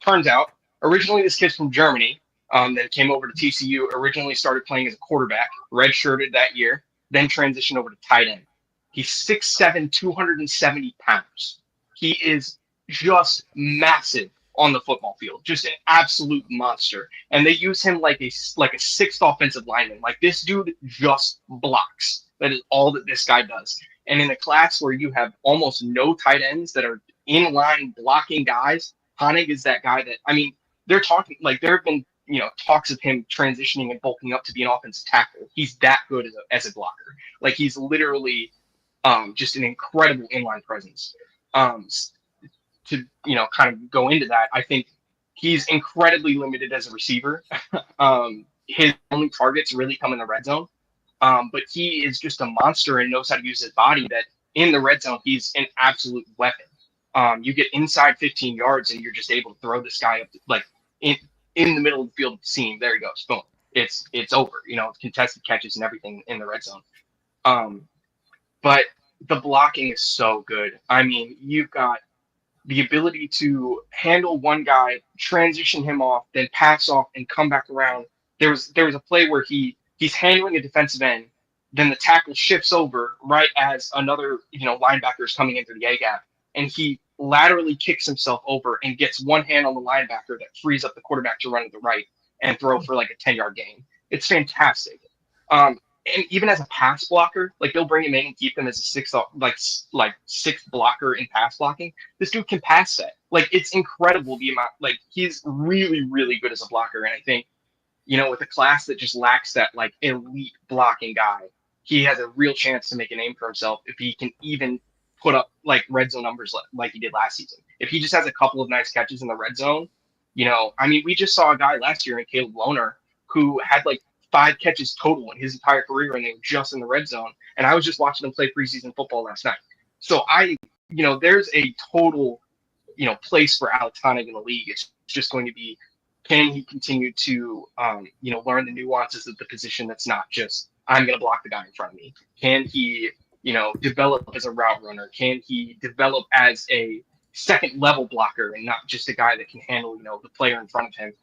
turns out, originally this kid's from Germany, then came over to TCU, originally started playing as a quarterback, redshirted that year, then transitioned over to tight end. He's 6'7", 270 pounds. He is just massive on the football field, just an absolute monster. And they use him like a 6th offensive lineman. Like, this dude just blocks. That is all that this guy does. And in a class where you have almost no tight ends that are in line blocking guys, Honig is that guy that, I mean, they're talking, like, there have been, talks of him transitioning and bulking up to be an offensive tackle. He's that good as a blocker. Like, he's literally just an incredible inline presence. To kind of go into that, I think he's incredibly limited as a receiver. His only targets really come in the red zone, but he is just a monster and knows how to use his body. That in the red zone, he's an absolute weapon. You get inside 15 yards and you're just able to throw this guy up like in the middle of the field seam. There he goes, boom. It's over. Contested catches and everything in the red zone. But the blocking is so good. I mean, you've got the ability to handle one guy, transition him off, then pass off and come back around. There was a play where he's handling a defensive end, then the tackle shifts over right as another linebacker is coming into the A gap, and he laterally kicks himself over and gets one hand on the linebacker that frees up the quarterback to run to the right and throw for like a 10-yard gain. It's fantastic. And even as a pass blocker, like, they'll bring him in and keep him as a sixth blocker in pass blocking. This dude can pass set. Like, it's incredible the amount. Like, he's really, really good as a blocker. And I think, with a class that just lacks that like elite blocking guy, he has a real chance to make a name for himself if he can even put up like red zone numbers like he did last season. If he just has a couple of nice catches in the red zone, I mean, we just saw a guy last year in Caleb Lohner who had like 5 catches total in his entire career, and they were just in the red zone. And I was just watching him play preseason football last night. So there's a total, place for Alex Honnold in the league. It's just going to be, can he continue to, learn the nuances of the position that's not just, I'm going to block the guy in front of me? Can he, develop as a route runner? Can he develop as a second level blocker and not just a guy that can handle, the player in front of him?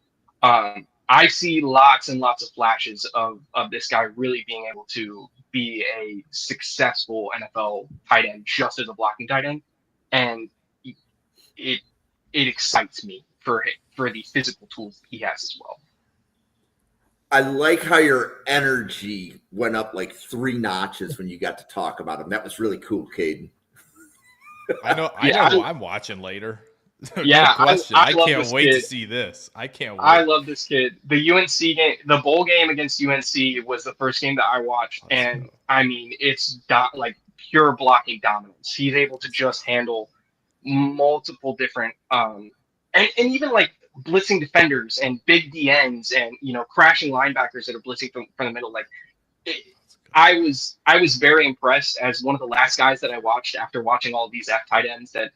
I see lots and lots of flashes of this guy really being able to be a successful NFL tight end just as a blocking tight end. And it excites me for the physical tools he has as well. I like how your energy went up like 3 notches when you got to talk about him. That was really cool, Caden. I know I'm watching later. Yeah, no question. I can't wait to kid. see this. I can't wait. I love this kid. The UNC game, the bowl game against UNC was the first game that I watched, and I mean, it's like pure blocking dominance. He's able to just handle multiple different, and even like blitzing defenders and big DNs and crashing linebackers that are blitzing from the middle. Like, I was very impressed as one of the last guys that I watched after watching all of these F tight ends that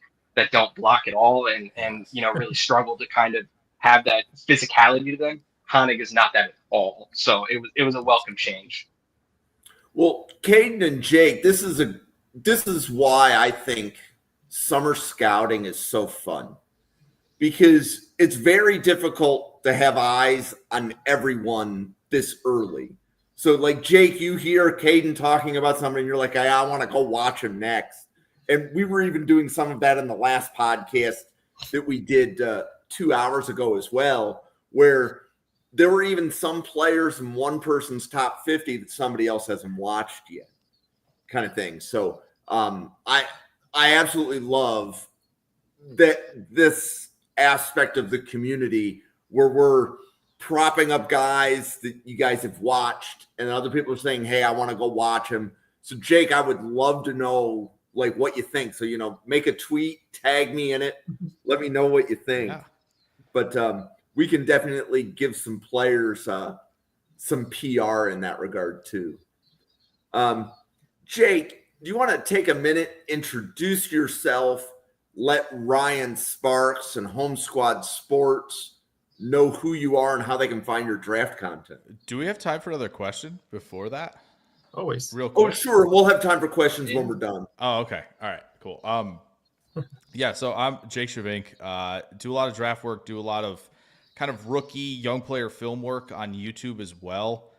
don't block at all and really struggle to kind of have that physicality to them. Honnold is not that at all. So it was a welcome change. Well, Caden and Jake, this is why I think summer scouting is so fun, because it's very difficult to have eyes on everyone this early. So like Jake, you hear Caden talking about something and you're like, I want to go watch him next. And we were even doing some of that in the last podcast that we did 2 hours ago as well, where there were even some players in one person's top 50 that somebody else hasn't watched yet, kind of thing. So I absolutely love that this aspect of the community where we're propping up guys that you guys have watched and other people are saying, hey, I want to go watch him. So Jake, I would love to know like what you think. So, make a tweet, tag me in it. Let me know what you think. Yeah. But we can definitely give some players some PR in that regard too. Jake, do you want to take a minute, introduce yourself, let Ryan Sparks and Home Squad Sports know who you are and how they can find your draft content? Do we have time for another question before that? Always. Real quick. Oh, sure. We'll have time for questions when we're done. Oh, okay. All right, cool. Yeah, so I'm Jake Shavink. Do a lot of draft work, do a lot of kind of rookie, young player film work on YouTube as well.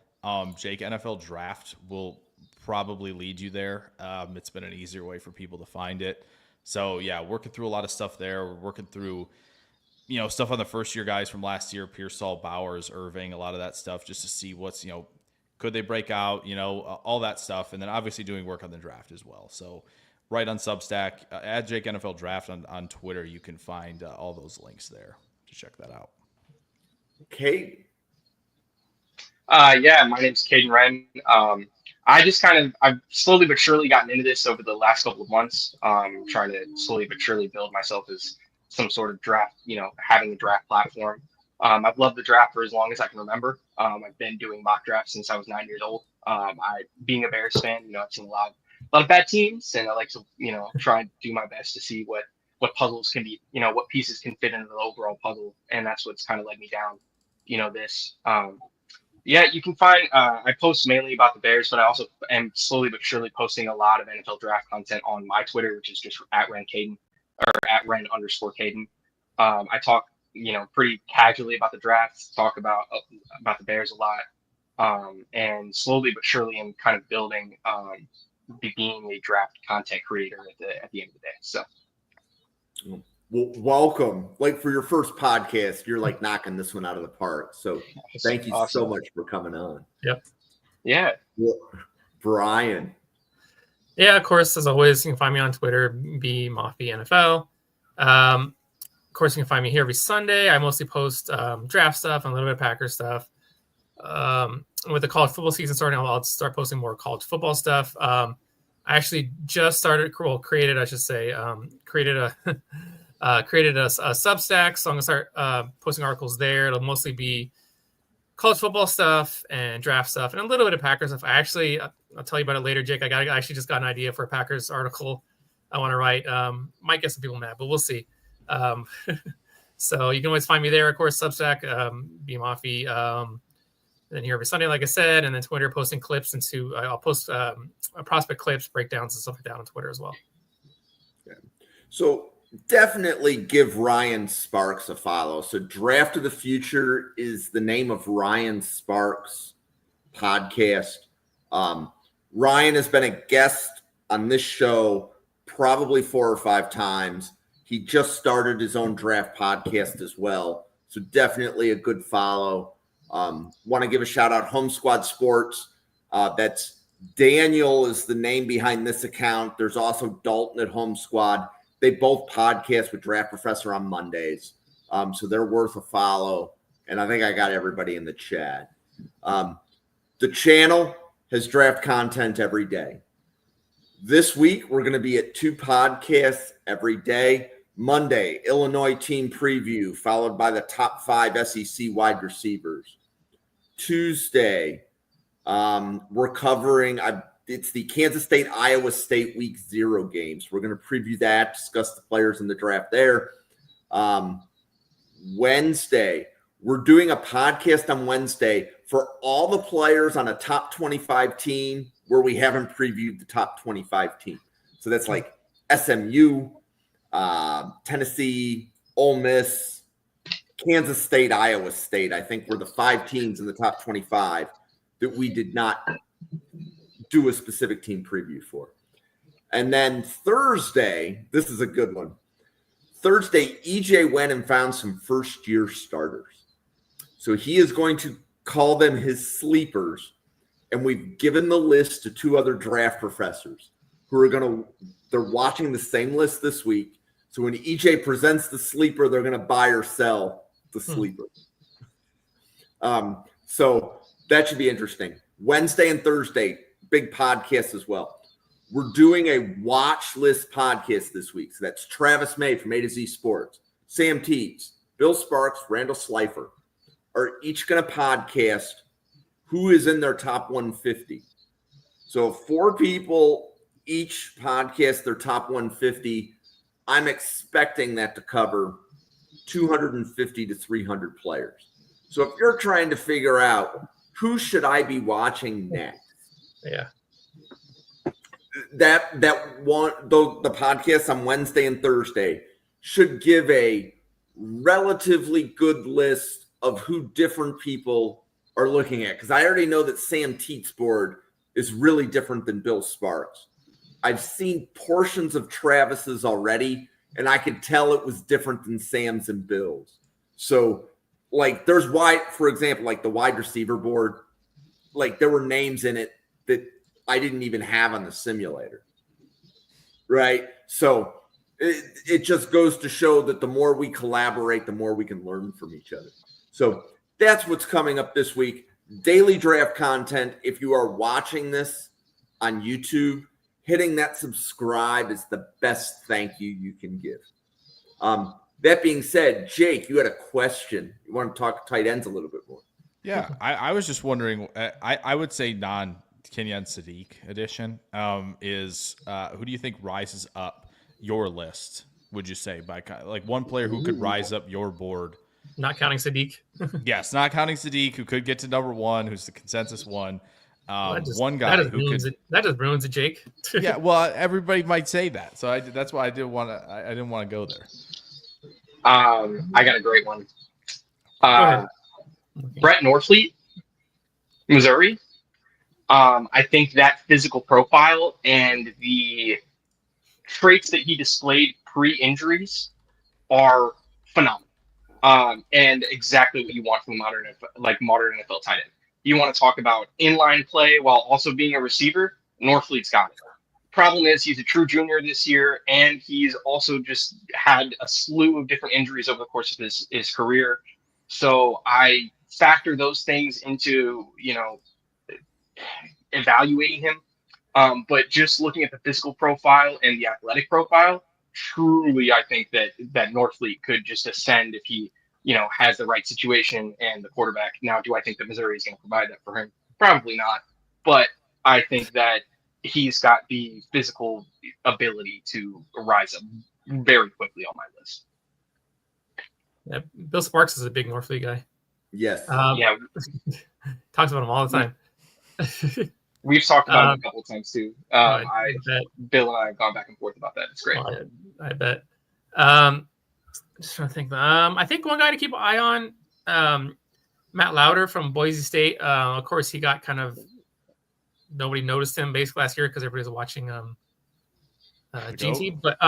Jake NFL Draft will probably lead you there. It's been an easier way for people to find it. So, yeah, working through a lot of stuff there. We're working through, stuff on the first-year guys from last year, Pearsall, Bowers, Irving, a lot of that stuff just to see what's, could they break out, all that stuff. And then obviously doing work on the draft as well. So right on Substack, at Jake NFL Draft on Twitter, you can find all those links there to check that out. Kate? Yeah, my name's Caden Wren. I've slowly but surely gotten into this over the last couple of months, trying to slowly but surely build myself as some sort of draft, having a draft platform. I've loved the draft for as long as I can remember. I've been doing mock drafts since I was 9 years old. Being a Bears fan, I've seen a lot of bad teams, and I like to, try and do my best to see what puzzles can be, what pieces can fit into the overall puzzle, and that's what's kind of led me down, this. Yeah, you can find. I post mainly about the Bears, but I also am slowly but surely posting a lot of NFL draft content on my Twitter, which is just @RenCaden or @Ren_Caden. I talk, pretty casually about the draft, talk about the Bears a lot, and slowly but surely I'm kind of building, being a draft content creator at the end of the day. So, well, welcome. Like for your first podcast, you're like knocking this one out of the park. So thank you so much for coming on. Yep. Yeah. Well, Brian. Yeah, of course, as always, you can find me on Twitter, bmoffyNFL. Of course, you can find me here every Sunday. I mostly post draft stuff and a little bit of Packer stuff. With the college football season starting, I'll start posting more college football stuff. I actually just created a Substack, so I'm gonna start posting articles there. It'll mostly be college football stuff and draft stuff and a little bit of Packers stuff. I'll tell you about it later, Jake. I actually just got an idea for a Packers article I want to write. Might get some people mad, but we'll see. So you can always find me there, of course, Substack, BMoffy. Then here every Sunday, like I said, and then Twitter posting clips I'll post prospect clips, breakdowns, and stuff like that on Twitter as well. Yeah. So definitely give Ryan Sparks a follow. So Draft of the Future is the name of Ryan Sparks' podcast. Ryan has been a guest on this show probably 4 or 5 times. He just started his own draft podcast as well. So definitely a good follow. Want to give a shout out Home Squad Sports. That's Daniel is the name behind this account. There's also Dalton at Home Squad. They both podcast with Draft Professor on Mondays. So they're worth a follow. And I think I got everybody in the chat. The channel has draft content every day. This week, we're going to be at 2 podcasts every day. Monday, Illinois team preview, followed by the top 5 SEC wide receivers. Tuesday, we're covering it's the Kansas State, Iowa State Week 0 games. We're going to preview that, discuss the players in the draft there. Wednesday, we're doing a podcast on Wednesday for all the players on a top 25 team where we haven't previewed the top 25 team. So that's like SMU, Tennessee, Ole Miss, Kansas State, Iowa State. I think we're the 5 teams in the top 25 that we did not do a specific team preview for. And then Thursday, this is a good one. Thursday, EJ went and found some first-year starters. So he is going to call them his sleepers. And we've given the list to 2 other draft professors who are they're watching the same list this week. So when EJ presents the sleeper, they're going to buy or sell the sleeper. So that should be interesting. Wednesday and Thursday, big podcast as well. We're doing a watch list podcast this week. So that's Travis May from A to Z Sports, Sam Teets, Bill Sparks, Randall Slifer are each going to podcast who is in their top 150. So 4 people each podcast their top 150. I'm expecting that to cover 250 to 300 players. So if you're trying to figure out who should I be watching next, Yeah. that one, the podcast on Wednesday and Thursday should give a relatively good list of who different people are looking at. Because I already know that Sam Teets' board is really different than Bill Sparks. I've seen portions of Travis's already, and I could tell it was different than Sam's and Bill's. So, like, there's for example, like the wide receiver board, like there were names in it that I didn't even have on the simulator. Right? So it just goes to show that the more we collaborate, the more we can learn from each other. So that's what's coming up this week. Daily draft content. If you are watching this on YouTube, hitting that subscribe is the best thank you can give. That being said, Jake, you had a question. You want to talk tight ends a little bit more? Yeah, I was just wondering. I would say non-Kenyan Sadiq edition is who do you think rises up your list? Would you say by like one player who could rise up your board? Not counting Sadiq. Yes, not counting Sadiq, who could get to number 1, who's the consensus one. One that guy just who could. That just ruins it, Jake. Yeah, well, everybody might say that, so that's why I didn't want to. I didn't want to go there. I got a great one. Go ahead. Brett Norfleet, Missouri. I think that physical profile and the traits that he displayed pre-injuries are phenomenal. And exactly what you want from a modern NFL tight end. You want to talk about inline play while also being a receiver? Norfleet's got it. Problem is he's a true junior this year, and he's also just had a slew of different injuries over the course of his career. So I factor those things into, evaluating him. But just looking at the physical profile and the athletic profile, truly I think that Norfleet could just ascend if he has the right situation and the quarterback. Now, do I think that Missouri is going to provide that for him? Probably not. But I think that he's got the physical ability to rise up very quickly on my list. Yeah, Bill Sparks is a big Northleaf guy. Yes. Yeah, Talks about him all the time. we've talked about it a couple of times too. I bet. Bill and I have gone back and forth about that. It's great. Well, I bet. Just trying to think. I think one guy to keep an eye on, Matt Lauder from Boise State. Of course, he got kind of nobody noticed him basically last year because everybody was watching GT. But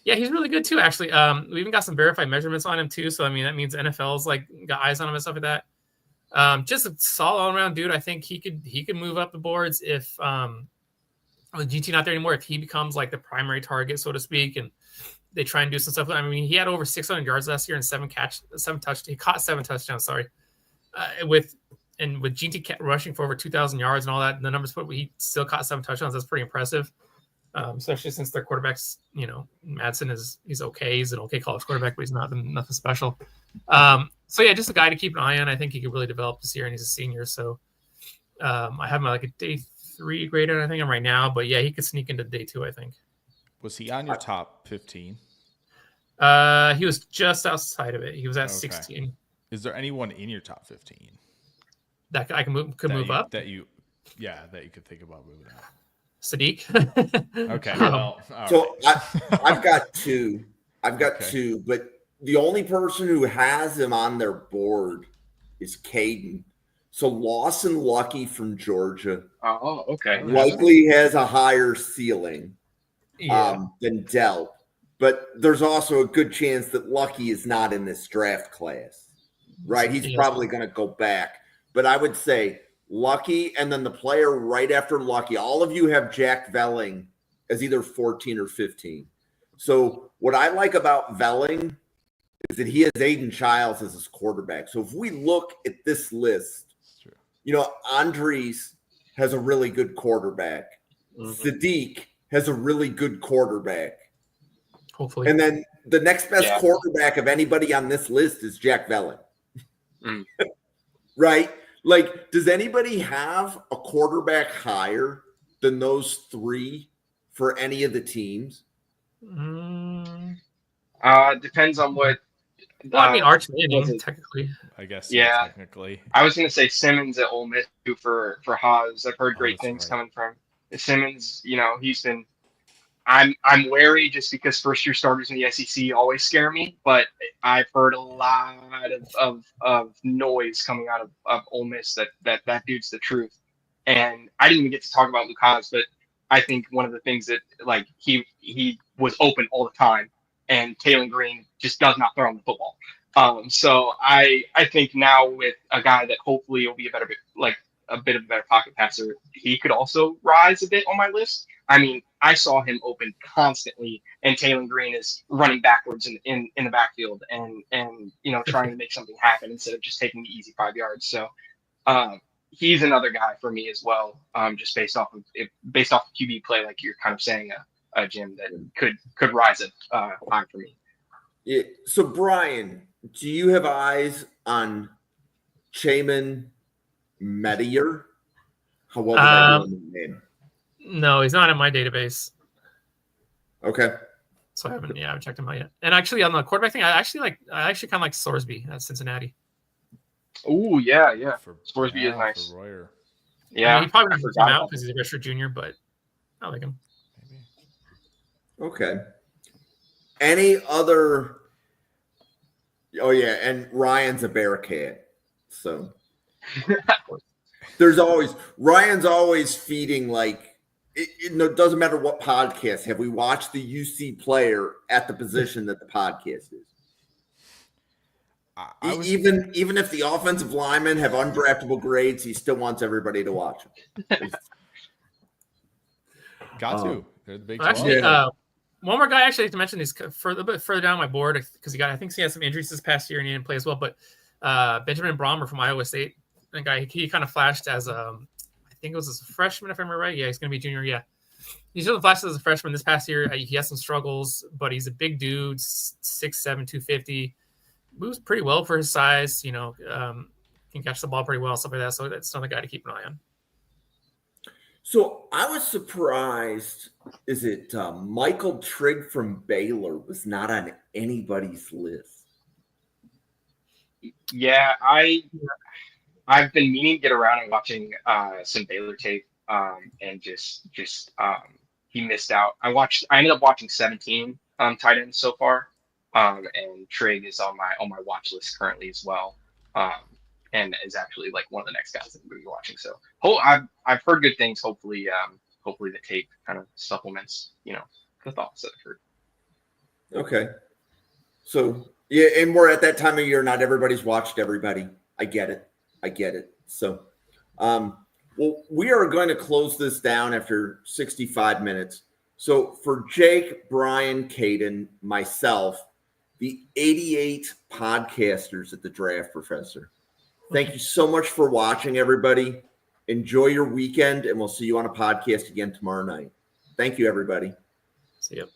yeah, he's really good too. Actually, we even got some verified measurements on him too. So I mean, that means NFL's like got eyes on him and stuff like that. Just a solid all around dude. I think he could move up the boards if with GT not there anymore. If he becomes like the primary target, so to speak, and they try and do some stuff. I mean, he had over 600 yards last year and 7 touchdowns. He caught 7 touchdowns. Sorry, with GT rushing for over 2,000 yards and all that, the numbers he still caught 7 touchdowns. That's pretty impressive. Especially since their quarterbacks, Madsen he's okay. He's an okay college quarterback, but he's nothing special. So yeah, just a guy to keep an eye on. I think he could really develop this year, and he's a senior. So I have him like a day 3 grade on, I think I'm right now, but yeah, he could sneak into day 2, I think. Was he on your top 15? He was just outside of it. He was at 16. Is there anyone in your top 15 that I could move up? That you could think about moving up? Sadiq. Okay. Well, so I've got 2. I've got 2, but the only person who has him on their board is Caden. So Lawson Lucky from Georgia. Oh, okay. Likely has a higher ceiling than Delp. But there's also a good chance that Lucky is not in this draft class, right? He's probably going to go back. But I would say Lucky, and then the player right after Lucky, all of you have Jack Velling as either 14 or 15. So what I like about Velling is that he has Aiden Childs as his quarterback. So if we look at this list, Andres has a really good quarterback. Mm-hmm. Sadiq has a really good quarterback. Hopefully. And then the next best quarterback of anybody on this list is Jack Velling. Mm. Right? Like, does anybody have a quarterback higher than those 3 for any of the teams? Depends on what. Well, I mean, Arch Manning, technically. I guess. Yeah. Technically. I was going to say Simmons at Ole Miss too for Haas. I've heard great things coming from Simmons. He's been. I'm wary just because first-year starters in the SEC always scare me, but I've heard a lot of noise coming out of Ole Miss that dude's the truth. And I didn't even get to talk about Luke Haas, but I think one of the things that he was open all the time, and Taylor Green just does not throw on the football. So I think now with a guy that hopefully will be a bit of a better pocket passer, he could also rise a bit on my list. I mean, I saw him open constantly, and Taylor Green is running backwards in the backfield and trying to make something happen instead of just taking the easy 5 yards. So he's another guy for me as well, just based off of QB play, like you're kind of saying, Jim, that could rise up high for me. Yeah. So Brian, do you have eyes on Chayman Medier? How well did I do on the name? No, he's not in my database. Okay. So I haven't checked him out yet. And actually, on the quarterback thing, I actually kind of like Sorsby at Cincinnati. Oh yeah. Sorsby is nice. For Royer. Yeah, I mean, he probably doesn't come out because he's a redshirt junior, but I like him. Maybe. Okay. Any other? Oh yeah, and Ryan's a Bearcat, so Ryan's always feeding like. It doesn't matter what podcast. Have we watched the UC player at the position that the podcast is? Even if the offensive linemen have undraftable grades, he still wants everybody to watch them. Got to. They're the big. Actually, one more guy actually to mention is a little bit further down my board because I think he had some injuries this past year and he didn't play as well. But Benjamin Brahmer from Iowa State, that guy, he kind of flashed as I think it was as a freshman, if I remember right. Yeah, he's going to be a junior. Yeah. He's really flashed as a freshman this past year. He has some struggles, but he's a big dude, 6'7", 250. moves pretty well for his size. Can catch the ball pretty well, stuff like that. So that's another guy to keep an eye on. So I was surprised. Is it Michael Trigg from Baylor was not on anybody's list? Yeah, I've been meaning to get around and watching some Baylor tape, and just he missed out. I ended up watching 17 tight ends so far, and Trigg is on my watch list currently as well, and is actually like one of the next guys that we'll be watching. So I've heard good things. Hopefully the tape kind of supplements the thoughts that I've heard. Okay. So yeah, and we're at that time of year. Not everybody's watched everybody. I get it. So, well, we are going to close this down after 65 minutes. So for Jake, Brian, Caden, myself, the 88 podcasters at the Draft Professor, thank you so much for watching, everybody. Enjoy your weekend, and we'll see you on a podcast again tomorrow night. Thank you, everybody. See you.